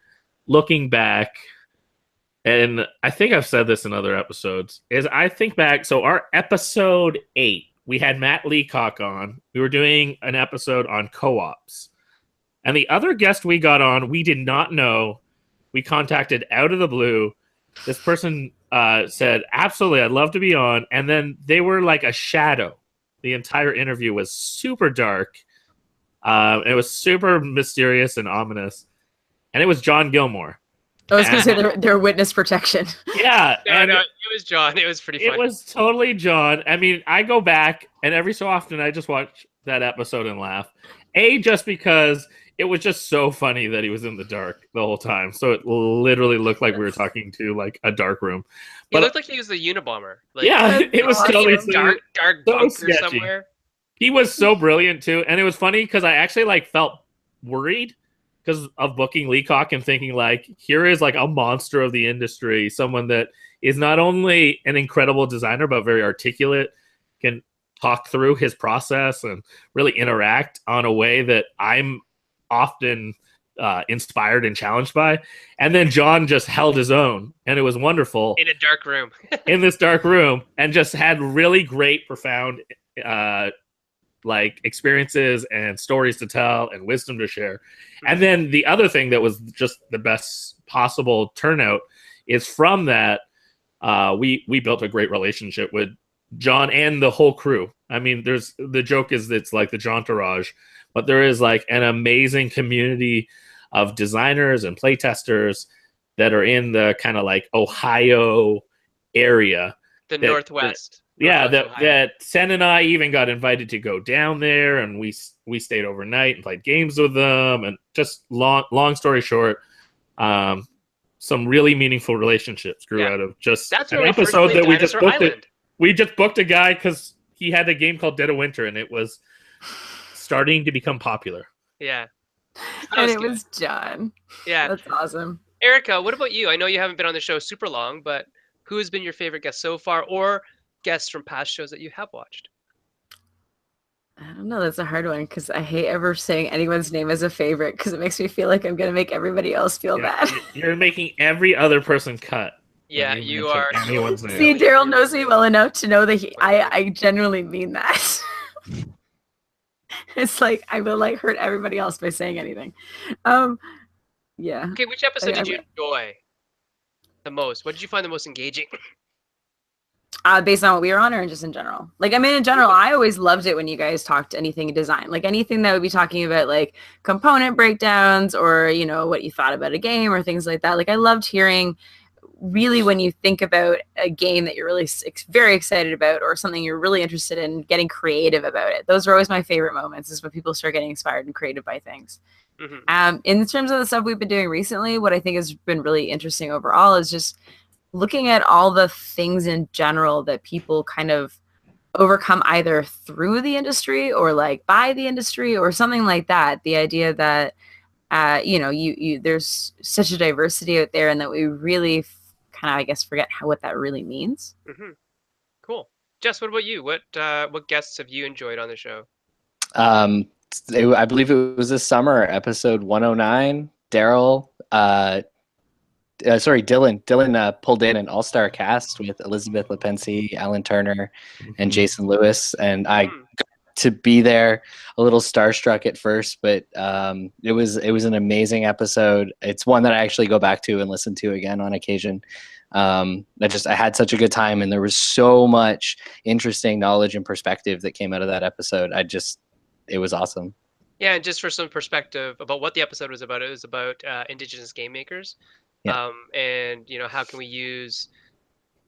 looking back, and I think I've said this in other episodes, is I think back, so our episode 8, we had Matt Leacock on. We were doing an episode on co-ops. And the other guest we got on, we did not know. We contacted out of the blue. This person said, absolutely, I'd love to be on. And then they were like a shadow. The entire interview was super dark. It was super mysterious and ominous. And it was John Gilmore. I was going to say they're witness protection. Yeah. No, it was John. It was pretty funny. It was totally John. I mean, I go back, and every so often I just watch that episode and laugh. Just because it was just so funny that he was in the dark the whole time. So it literally looked like we were talking to like a dark room. But it looked like he was the Unabomber. Like, yeah, it was totally dark bunker somewhere. He was so brilliant too, and it was funny because I actually like felt worried because of booking Leacock and thinking like, here is like a monster of the industry, someone that is not only an incredible designer but very articulate, can talk through his process and really interact on a way that I'm often inspired and challenged by. And then John just held his own, and it was wonderful in a dark room. In this dark room, and just had really great, profound like experiences and stories to tell and wisdom to share. And then the other thing that was just the best possible turnout is from that we built a great relationship with John and the whole crew. I mean, the joke is it's like the Jontourage, but there is like an amazing community of designers and playtesters that are in the kind of like Ohio area. The that- Northwest. Yeah, Northwest Ohio. that Sen and I even got invited to go down there, and we stayed overnight and played games with them, and just long story short, some really meaningful relationships grew out of just That's an where we first episode played that we just Dinosaur booked Island. We just booked a guy because he had a game called Dead of Winter, and it was starting to become popular. Yeah. And it was John. Yeah. That's awesome. Erica, what about you? I know you haven't been on the show super long, but who has been your favorite guest so far, or guests from past shows that you have watched? I don't know. That's a hard one because I hate ever saying anyone's name as a favorite because it makes me feel like I'm going to make everybody else feel bad. You're making every other person cut. Yeah, you are. Anyone's name. See, Daryl knows me well enough to know that I genuinely mean that. It's like I will like hurt everybody else by saying anything. Yeah. Okay, which episode did you enjoy the most? What did you find the most engaging? Based on what we were on or just in general? Like, I mean, in general, I always loved it when you guys talked anything design, like anything that would be talking about like component breakdowns or, you know, what you thought about a game or things like that. Like, I loved hearing really when you think about a game that you're really very excited about or something you're really interested in, getting creative about it. Those are always my favorite moments, is when people start getting inspired and creative by things. Mm-hmm. In terms of the stuff we've been doing recently, what I think has been really interesting overall is just looking at all the things in general that people kind of overcome either through the industry or like by the industry or something like that. The idea that, you know, there's such a diversity out there and that we really kind of, I guess, forget what that really means. Mm-hmm. Cool. Jess, what about you? What guests have you enjoyed on the show? I believe it was this summer, episode 109. Daryl, Dylan pulled in an all-star cast with Elizabeth Lepensi, Alan Turner, and Jason Lewis, and I got to be there, a little starstruck at first, but it was an amazing episode. It's one that I actually go back to and listen to again on occasion. I had such a good time, and there was so much interesting knowledge and perspective that came out of that episode. It was awesome. Yeah, and just for some perspective about what the episode was about, it was about Indigenous game makers. Yeah. And, you know, how can we use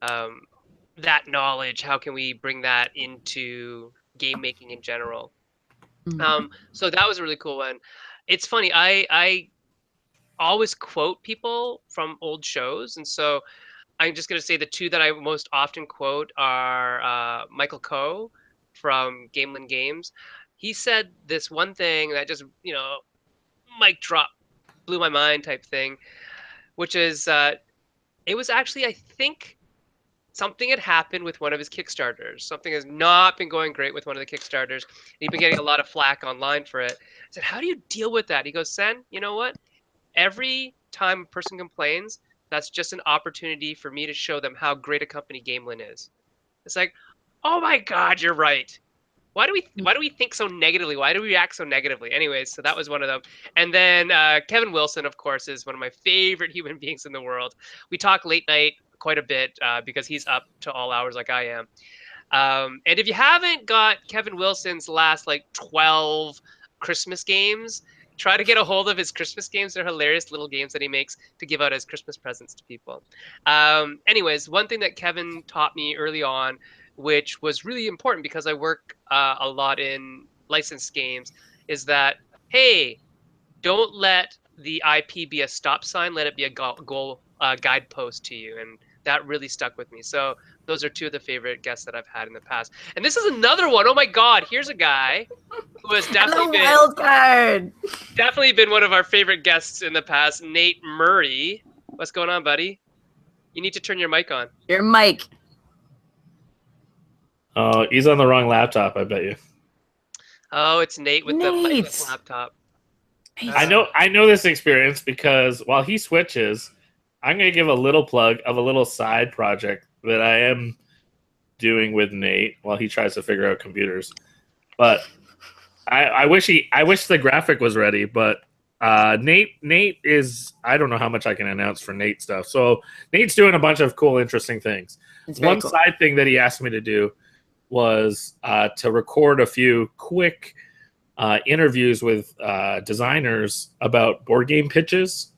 that knowledge? How can we bring that into game making in general? Mm-hmm. So that was a really cool one. It's funny. I always quote people from old shows. And so I'm just going to say the two that I most often quote are Michael Coe from Gamelin Games. He said this one thing that just, you know, mic drop, blew my mind type thing, which is it was actually, I think, something had happened with one of his Kickstarters. Something has not been going great with one of the Kickstarters. He'd been getting a lot of flack online for it. I said, how do you deal with that? He goes, Sen, you know what? Every time a person complains, that's just an opportunity for me to show them how great a company Gamelin is. It's like, oh my God, you're right. Why do we think so negatively? Why do we react so negatively? Anyways, so that was one of them. And then Kevin Wilson, of course, is one of my favorite human beings in the world. We talk late night quite a bit because he's up to all hours like I am. And if you haven't got Kevin Wilson's last like 12 Christmas games, try to get a hold of his Christmas games. They're hilarious little games that he makes to give out as Christmas presents to people. Anyways, one thing that Kevin taught me early on, which was really important because I work a lot in licensed games, is that, hey, don't let the IP be a stop sign. Let it be a goal guidepost to you. And that really stuck with me. So those are two of the favorite guests that I've had in the past. And this is another one. Oh my God, here's a guy who has definitely been one of our favorite guests in the past, Nate Murray. What's going on, buddy? You need to turn your mic on. Your mic. Oh, he's on the wrong laptop, I bet you. Oh, it's Nate with the micless laptop. I know this experience because while he switches, I'm going to give a little plug of a little side project that I am doing with Nate while he tries to figure out computers. But I wish the graphic was ready, but Nate is, I don't know how much I can announce for Nate stuff. So Nate's doing a bunch of cool, interesting things. One cool side thing that he asked me to do was to record a few quick interviews with designers about board game pitches.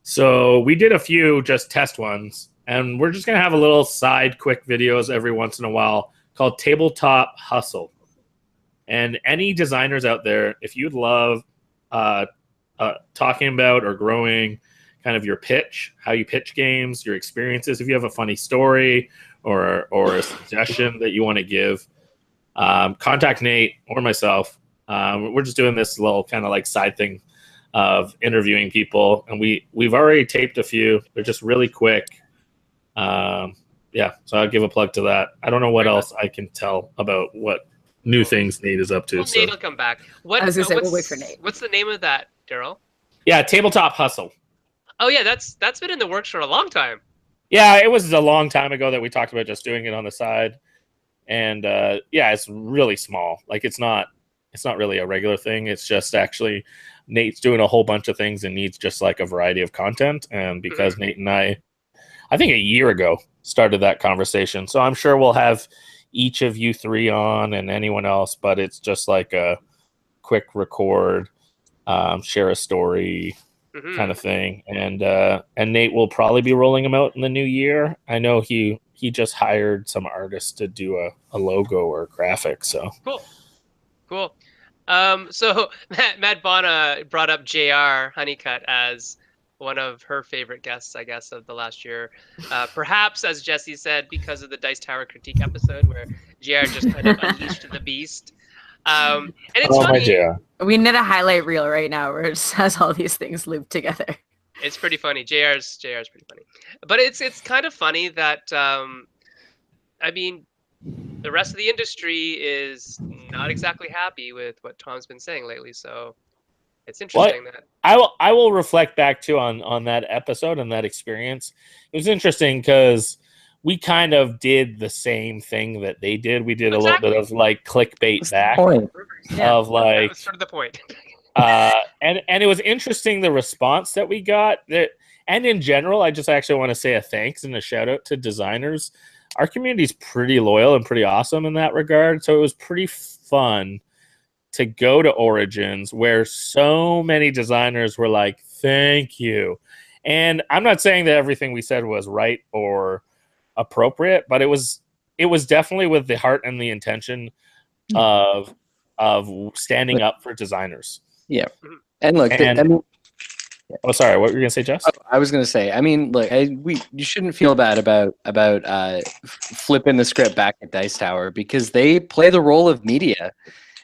So we did a few just test ones, and we're just going to have a little side quick videos every once in a while called Tabletop Hustle. And any designers out there, if you'd love talking about or growing kind of your pitch, how you pitch games, your experiences, if you have a funny story or a suggestion that you want to give, contact Nate or myself. We're just doing this little kind of like side thing of interviewing people, and we've already taped a few. They're just really quick. Yeah, so I'll give a plug to that. I don't know what else I can tell about what new things Nate is up to. Well, Nate will come back. I was gonna say, we'll wait for Nate. What's the name of that, Daryl? Yeah, Tabletop Hustle. Oh yeah, that's been in the works for a long time. Yeah, it was a long time ago that we talked about just doing it on the side, and yeah, it's really small. Like it's not really a regular thing. It's just actually Nate's doing a whole bunch of things and needs just like a variety of content. And because Nate and I think a year ago started that conversation, so I'm sure we'll have each of you three on and anyone else. But it's just like a quick record, share a story. Kind of thing, and Nate will probably be rolling them out in the new year. I know he just hired some artists to do a logo or graphic. So cool. So Matt Bona brought up JR Honeycutt as one of her favorite guests, I guess, of the last year. Perhaps, as Jesse said, because of the Dice Tower critique episode where JR just kind of unleashed the beast. And it's funny. We need a highlight reel right now where it just has all these things looped together. It's pretty funny. JR's pretty funny, but it's kind of funny that I mean, the rest of the industry is not exactly happy with what Tom's been saying lately. So it's interesting that I will reflect back too on that episode and that experience. It was interesting because we kind of did the same thing that they did. We did a little bit of like clickbait back of like that was sort of the point. and it was interesting the response that we got. And in general, I just actually want to say a thanks and a shout out to designers. Our community is pretty loyal and pretty awesome in that regard. So it was pretty fun to go to Origins where so many designers were like, "Thank you." And I'm not saying that everything we said was right or appropriate, but it was definitely with the heart and the intention of standing up for designers. Yeah, and look, oh, sorry, what were you gonna say, Jess? I was gonna say, I mean, look, you shouldn't feel bad about flipping the script back at Dice Tower because they play the role of media,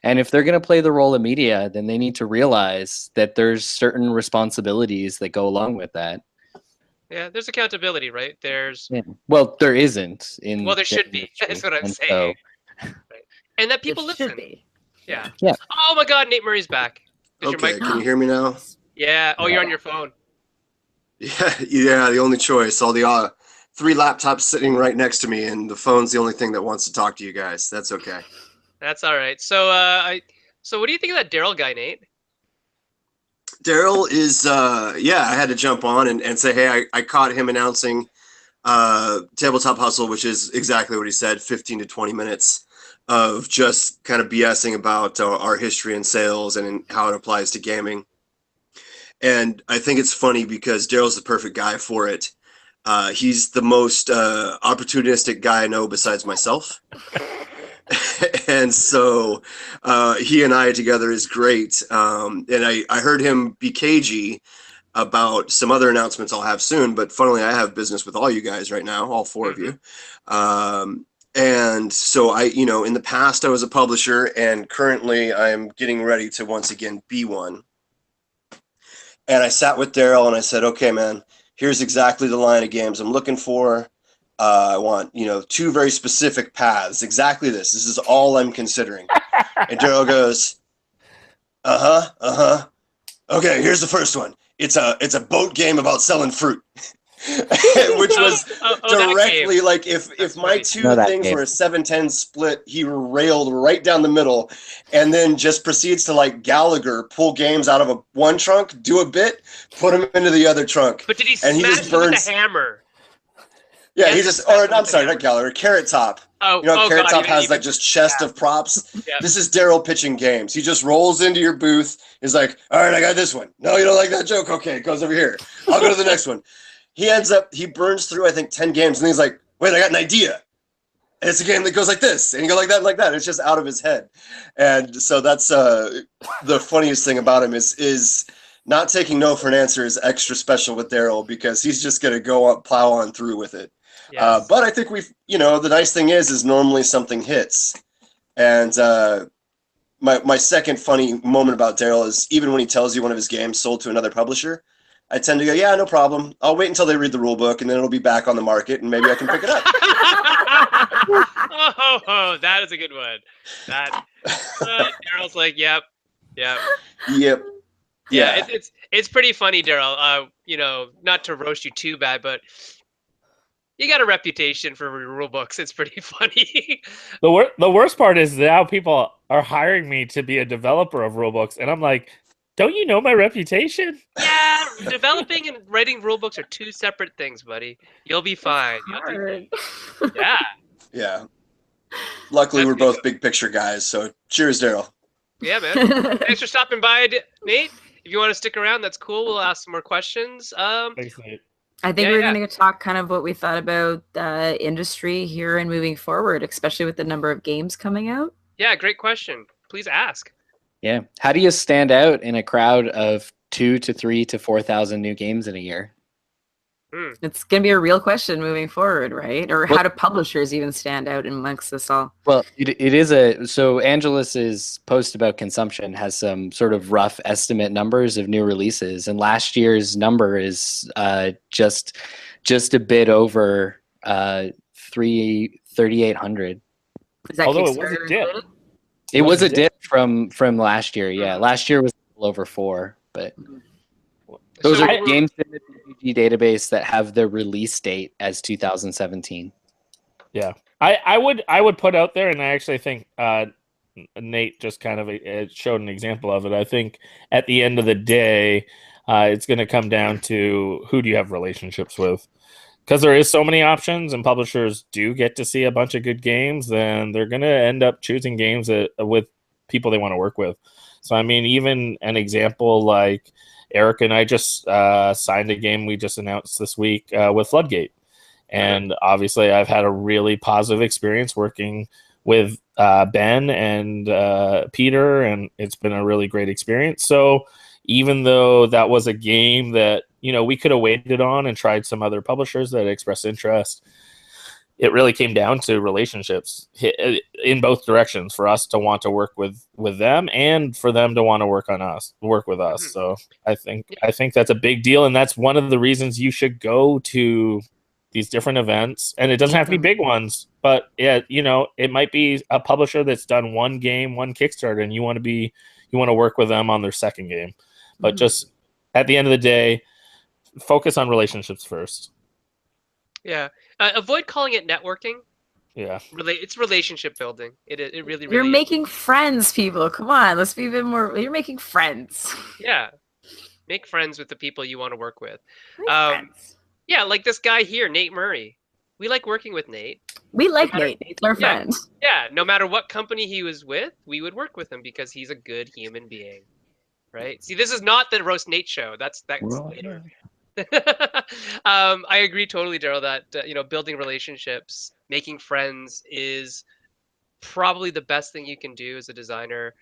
and if they're gonna play the role of media, then they need to realize that there's certain responsibilities that go along with that. Yeah, there's accountability, right? Well, there isn't. Well, there should be. That's what I'm saying. Right. And that people listen. Yeah. Oh my God, Nate Murray's back. Okay, can you hear me now? Yeah. Oh, you're on your phone. Yeah. The only choice. All the 3 laptops sitting right next to me, and the phone's the only thing that wants to talk to you guys. That's okay. That's all right. So, so what do you think of that Daryl guy, Nate? Daryl is, I had to jump on and say, hey, I caught him announcing Tabletop Hustle, which is exactly what he said, 15 to 20 minutes of just kind of BSing about our history and sales and how it applies to gaming. And I think it's funny because Daryl's the perfect guy for it. He's the most opportunistic guy I know besides myself. And so he and I together is great. And I heard him be cagey about some other announcements I'll have soon. But funnily, I have business with all you guys right now, all 4 of you. And so in the past, I was a publisher, and currently I'm getting ready to once again be one. And I sat with Daryl and I said, okay, man, here's exactly the line of games I'm looking for. I want, 2 very specific paths. Exactly this. This is all I'm considering. And Daryl goes, okay, here's the first one. It's a boat game about selling fruit. Which was directly like if my 2 things were a 7-10 split, he railed right down the middle, and then just proceeds to like Gallagher pull games out of one trunk, do a bit, put them into the other trunk. But did he smash them with a hammer? Yeah, I'm sorry, not Gallagher, Carrot Top. Carrot Top has like just chest of props. Yeah. This is Daryl pitching games. He just rolls into your booth. He's like, all right, I got this one. No, you don't like that joke? Okay, it goes over here. I'll go to the next one. He burns through, I think, 10 games, and he's like, wait, I got an idea. And it's a game that goes like this, and you go like that, and like that. It's just out of his head. And so that's the funniest thing about him is not taking no for an answer is extra special with Daryl, because he's just going to go on, plow on through with it. Yes. But I think the nice thing is normally something hits. And my second funny moment about Daryl is even when he tells you one of his games sold to another publisher, I tend to go, yeah, no problem. I'll wait until they read the rule book, and then it'll be back on the market, and maybe I can pick it up. Oh, that is a good one. That Daryl's like, yep. Yep. Yeah, it's pretty funny, Daryl. Not to roast you too bad, but you got a reputation for rule books. It's pretty funny. The worst part is now people are hiring me to be a developer of rule books, and I'm like, don't you know my reputation? Yeah, developing and writing rule books are two separate things, buddy. You'll be fine. Yeah. Yeah. Luckily, we're both big picture guys, so cheers, Daryl. Yeah, man. Thanks for stopping by, Nate. If you want to stick around, that's cool. We'll ask some more questions. Thanks, Nate. I think we're going to talk kind of what we thought about the industry here and moving forward, especially with the number of games coming out. Yeah, great question. Please ask. Yeah. How do you stand out in a crowd of 2,000 to 3,000 to 4,000 new games in a year? It's going to be a real question moving forward, right? Or how do publishers even stand out amongst this all? Well, it is so Angelus's post about consumption has some sort of rough estimate numbers of new releases, and last year's number is just a bit over 3,800. Although it was a dip. It was a dip from last year. Yeah, last year was a little over 4, but those are games in the BGG database that have the release date as 2017. Yeah, I would put out there, and I actually think Nate just kind of showed an example of it. I think at the end of the day, it's going to come down to who do you have relationships with. Because there is so many options, and publishers do get to see a bunch of good games, then they're going to end up choosing games with people they want to work with. So, I mean, even an example like Eric and I just signed a game we just announced this week with Floodgate. And obviously, I've had a really positive experience working with Ben and Peter, and it's been a really great experience. So even though that was a game that, we could have waited on and tried some other publishers that expressed interest, it really came down to relationships in both directions for us to want to work with them and for them to want to work with us. So I think that's a big deal. And that's one of the reasons you should go to these different events, and it doesn't have to be big ones, but it might be a publisher that's done one game, one Kickstarter, and you want to work with them on their second game. But just at the end of the day, focus on relationships first. Yeah. Avoid calling it networking. Yeah. It's relationship building. It really You're is. making friends, people. Come on, let's be a bit more. You're making friends. Yeah. Make friends with the people you want to work with. Friends. Yeah, like this guy here, Nate Murray. We like working with Nate. We like Nate. Nate's our friend. Yeah, no matter what company he was with, we would work with him because he's a good human being. Right? See, this is not the Roast Nate show. That's later. I agree totally, Daryl, that building relationships, making friends is probably the best thing you can do as a designer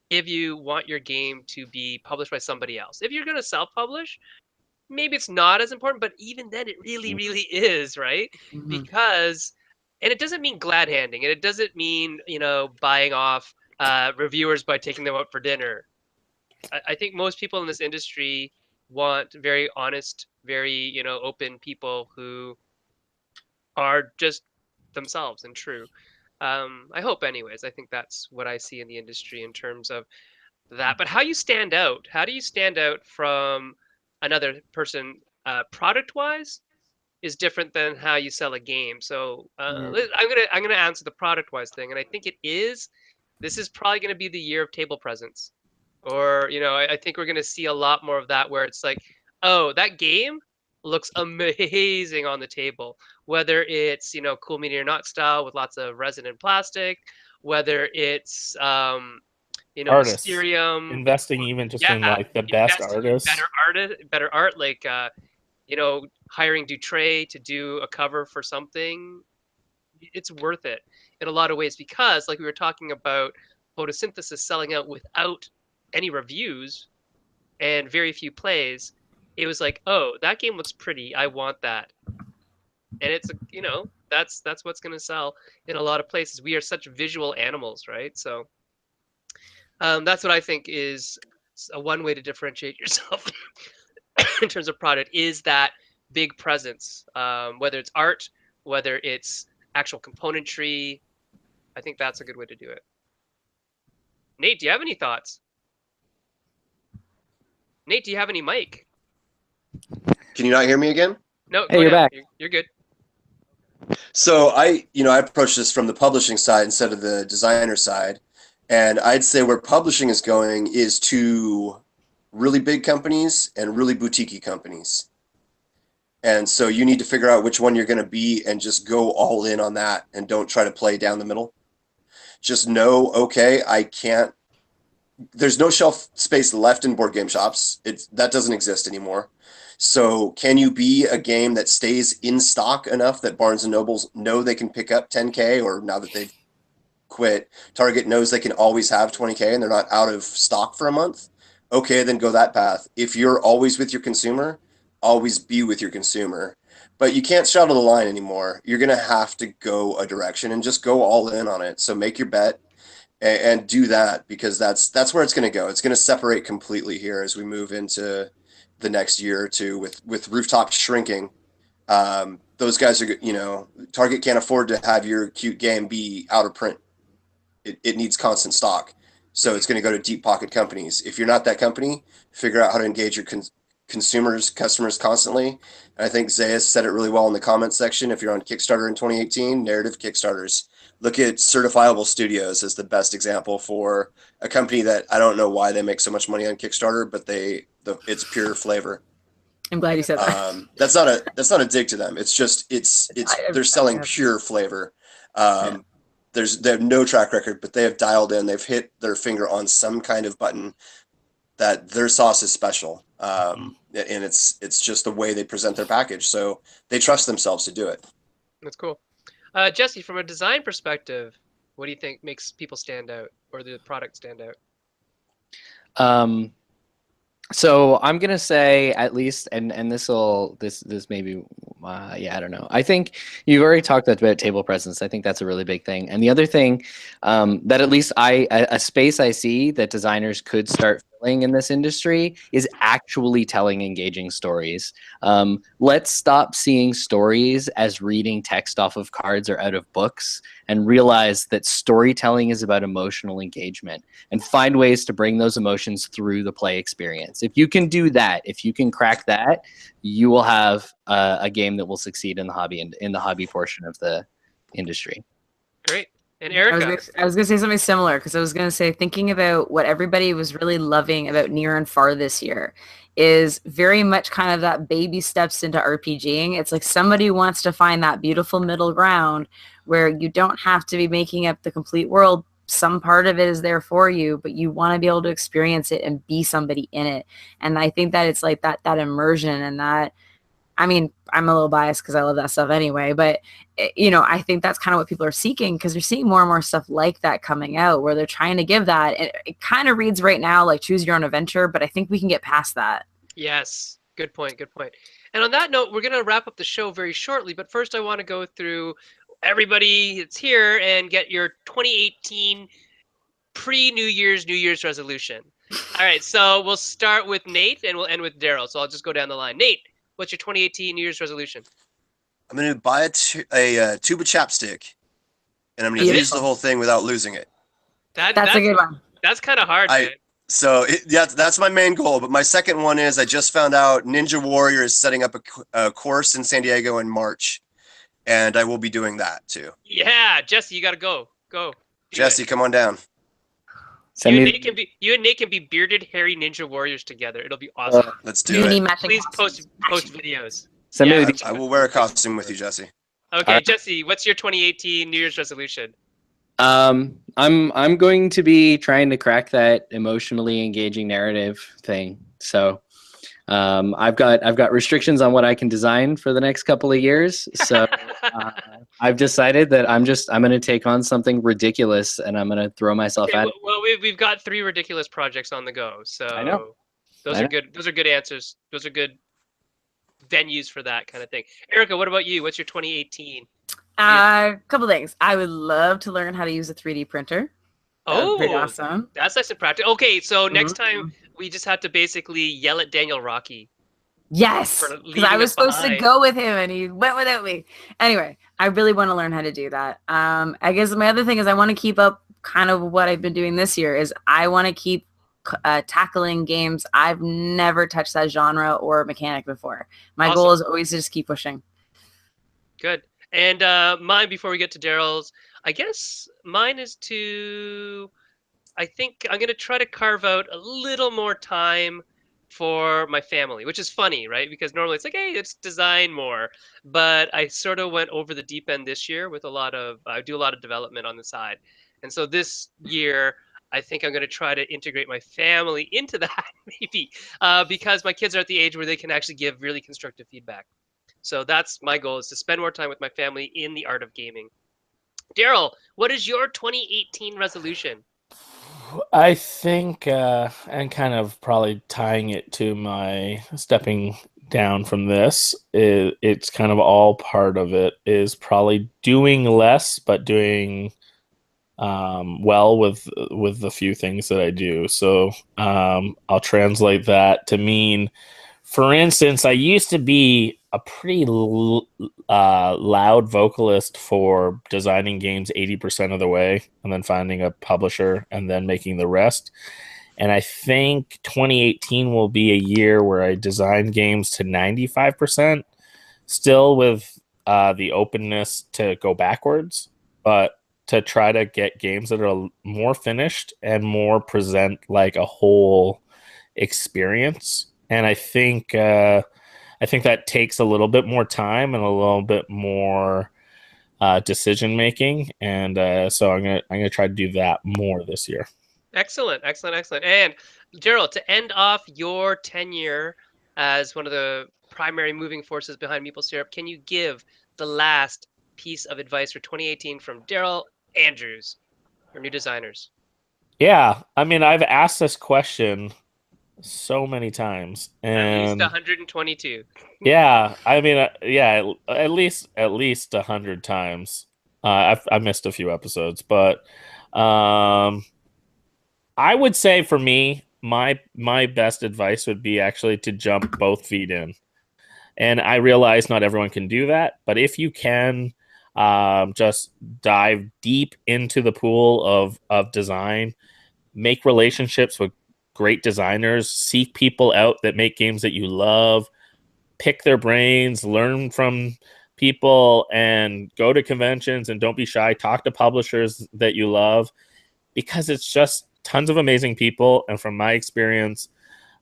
if you want your game to be published by somebody else. If you're going to self-publish, maybe it's not as important, but even then it really, really is, right? Because, and it doesn't mean glad handing, and it doesn't mean, buying off reviewers by taking them out for dinner. I think most people in this industry want very honest, very, open people who are just themselves and true. I hope anyways. I think that's what I see in the industry in terms of that. But how you stand out? How do you stand out from another person product-wise is different than how you sell a game. So I'm gonna answer the product-wise thing, and I think this is probably gonna be the year of table presence. Or, I think we're going to see a lot more of that where it's like, oh, that game looks amazing on the table. Whether it's, cool mini or not style with lots of resin and plastic, whether it's, artists. Mysterium. Investing even just in like the best artists. Better art, like, hiring Dutray to do a cover for something, it's worth it in a lot of ways, because like we were talking about photosynthesis selling out without any reviews and very few plays. It was like, oh, that game looks pretty, I want that. And it's that's what's going to sell in a lot of places. We are such visual animals, right? So that's what I think is a one way to differentiate yourself in terms of product, is that big presence, whether it's art, whether it's actual componentry. I think that's a good way to do it. Nate, do you have any thoughts? Nate, do you have any mic? Can you not hear me again? No, Hey, go you're ahead. back. You're good. So I approach this from the publishing side instead of the designer side. And I'd say where publishing is going is to really big companies and really boutique companies. And so you need to figure out which one you're going to be and just go all in on that, and don't try to play down the middle. Just know, okay, there's no shelf space left in board game shops. That doesn't exist anymore. So can you be a game that stays in stock enough that Barnes and Nobles know they can pick up 10K, or now that they've quit, Target knows they can always have 20K and they're not out of stock for a month? Okay, then go that path. If you're always with your consumer, always be with your consumer. But you can't straddle the line anymore. You're going to have to go a direction and just go all in on it. So make your bet and do that, because that's where it's going to go. It's going to separate completely here as we move into the next year or two with rooftop shrinking. Those guys are, Target can't afford to have your cute game be out of print. It needs constant stock. So it's going to go to deep pocket companies. If you're not that company, figure out how to engage your customers constantly. And I think Zayas said it really well in the comments section. If you're on Kickstarter in 2018, narrative Kickstarters, look at Certifiable Studios as the best example for a company that I don't know why they make so much money on Kickstarter, but it's pure flavor. I'm glad you said that. That's not a dig to them. It's just they're selling pure flavor. They have no track record, but they have dialed in. They've hit their finger on some kind of button that their sauce is special. And it's just the way they present their package. So they trust themselves to do it. That's cool. Jessey, from a design perspective, what do you think makes people stand out, or the product stand out? So I'm gonna say, at least, and this maybe, I don't know. I think you've already talked about table presence. I think that's a really big thing. And the other thing that at least a space I see that designers could start filling in this industry is actually telling engaging stories. Let's stop seeing stories as reading text off of cards or out of books, and realize that storytelling is about emotional engagement, and find ways to bring those emotions through the play experience. If you can do that, if you can crack that, you will have a game that will succeed in the hobby and in the hobby portion of the industry. Great. And Erica? I was gonna say something similar, because I was gonna say, thinking about what everybody was really loving about Near and Far this year is very much kind of that baby steps into RPGing. It's like somebody wants to find that beautiful middle ground where you don't have to be making up the complete world. Some part of it is there for you, but you want to be able to experience it and be somebody in it. And I think that it's like that immersion, and that, I mean, I'm a little biased because I love that stuff anyway, but I think that's kind of what people are seeking, because they're seeing more and more stuff like that coming out, where they're trying to give that. It kind of reads right now like choose your own adventure, but I think we can get past that. Yes. Good point. Good point. And on that note, we're going to wrap up the show very shortly, but first I want to go through everybody that's here and get your 2018 pre-New Year's resolution. All right, so we'll start with Nate and we'll end with Daryl. So I'll just go down the line. Nate, what's your 2018 New Year's resolution? I'm going to buy a tube of chapstick, and I'm going to use the whole thing without losing it. That's a good one. That's kind of hard, man. So that's my main goal. But my second one is, I just found out Ninja Warrior is setting up a course in San Diego in March, and I will be doing that too. Yeah, Jessey, you got to go. Go. Jessey, come on down. You and Nate can be bearded, hairy ninja warriors together. It'll be awesome. Let's do it. Please post videos. I will wear a costume with you, Jessey. Okay, Jessey, what's your 2018 New Year's resolution? I'm going to be trying to crack that emotionally engaging narrative thing. So I've got restrictions on what I can design for the next couple of years, so I've decided that I'm going to take on something ridiculous and I'm going to throw myself Okay, at it. well, we've got 3 ridiculous projects on the go, so I know. those I are know. good. Those are good answers. Those are good venues for that kind of thing. Erica, what about you? What's your 2018? Couple things. I would love to learn how to use a 3D printer. That would be pretty Oh, awesome. that's nice and practical. Okay, so next time Mhm. we just have to basically yell at Daniel Rocky Yes, for because I leaving was us supposed to behind. go with him and he went without me. Anyway, I really want to learn how to do that. I guess my other thing is I want to keep up kind of what I've been doing this year is I want to keep tackling games I've never touched that genre or mechanic before. My goal is always to just keep pushing. Good. And mine, before we get to Daryl's, I guess mine is I think I'm going to try to carve out a little more time for my family, which is funny, right? Because normally it's like, hey, it's design more. But I sort of went over the deep end this year with I do a lot of development on the side. And so this year, I think I'm going to try to integrate my family into that, maybe, because my kids are at the age where they can actually give really constructive feedback. So that's my goal, is to spend more time with my family in the art of gaming. Daryl, what is your 2018 resolution? I think, and kind of probably tying it to my stepping down from this, it's kind of all part of it, is probably doing less, but doing well with the few things that I do. So I'll translate that to mean, for instance, I used to be a pretty loud vocalist for designing games 80% of the way and then finding a publisher and then making the rest. And I think 2018 will be a year where I design games to 95%, still with the openness to go backwards, but to try to get games that are more finished and more present like a whole experience. And I think that takes a little bit more time and a little bit more decision making, and so I'm gonna try to do that more this year. Excellent, excellent, excellent. And Daryl, to end off your tenure as one of the primary moving forces behind Meeple Syrup, can you give the last piece of advice for 2018 from Daryl Andrews for new designers? Yeah, I mean, I've asked this question so many times, At least and 122. yeah, I mean, yeah, at least 100 times. I missed a few episodes, but I would say for me, my best advice would be actually to jump both feet in. And I realize not everyone can do that, but if you can, just dive deep into the pool of design, make relationships with great designers, seek people out that make games that you love, pick their brains, learn from people, and go to conventions, and don't be shy. Talk to publishers that you love, because it's just tons of amazing people. And from my experience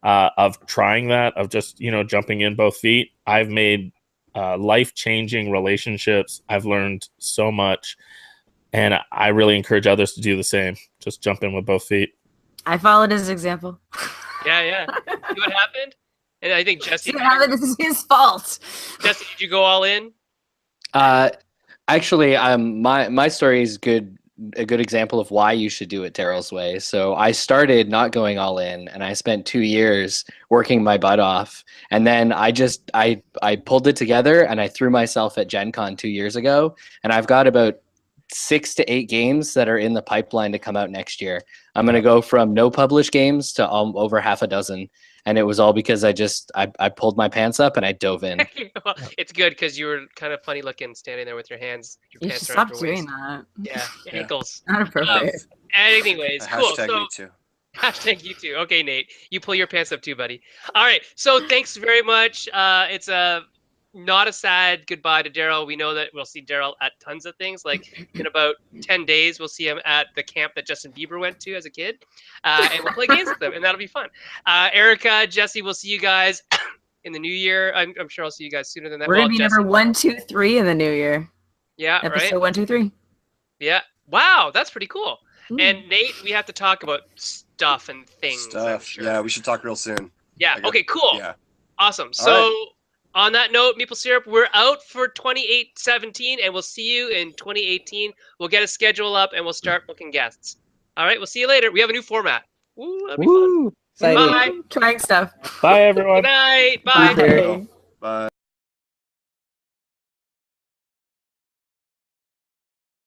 of trying that, of just, jumping in both feet, I've made life-changing relationships. I've learned so much, and I really encourage others to do the same. Just jump in with both feet. I followed his example. Yeah. See what happened? And I think Jessey. See what happened? This is his fault. Jessey, did you go all in? Actually, my story is good. A good example of why you should do it Daryl's way. So I started not going all in, and I spent 2 years working my butt off, and then I pulled it together and I threw myself at Gen Con 2 years ago, and I've got about 6 to 8 games that are in the pipeline to come out next year. I'm going to go from no published games to over half a dozen. And it was all because I pulled my pants up and I dove in. Well, it's good because you were kind of funny looking standing there with your hands, your You pants should around stop your doing waist. that. Yeah, ankles. Not appropriate. Anyways, cool. Hashtag So me too. hashtag you too. Okay, Nate, you pull your pants up too, buddy. All right. So thanks very much. It's not a sad goodbye to Daryl. We know that we'll see Daryl at tons of things. Like in about 10 days, we'll see him at the camp that Justin Bieber went to as a kid. And we'll play games with him, and that'll be fun. Erica, Jessey, we'll see you guys in the new year. I'm sure I'll see you guys sooner than that. We're Well, gonna be Jessey, number 1, 2, 3 in the new year. yeah, Episode right? 1, 2, 3. Yeah. Wow, that's pretty cool. Mm. And Nate, we have to talk about stuff and things. I'm Stuff. sure. Yeah, we should talk real soon. Yeah. I got- Okay. Cool. Yeah. Awesome. So right. on that note, Meeple Syrup, we're out for 2017, and we'll see you in 2018. We'll get a schedule up, and we'll start booking guests. All right, we'll see you later. We have a new format. Ooh, that'll be fun. Woo! Exciting. Bye. Trying stuff. Bye, everyone. Good night. Bye. Bye. Bye.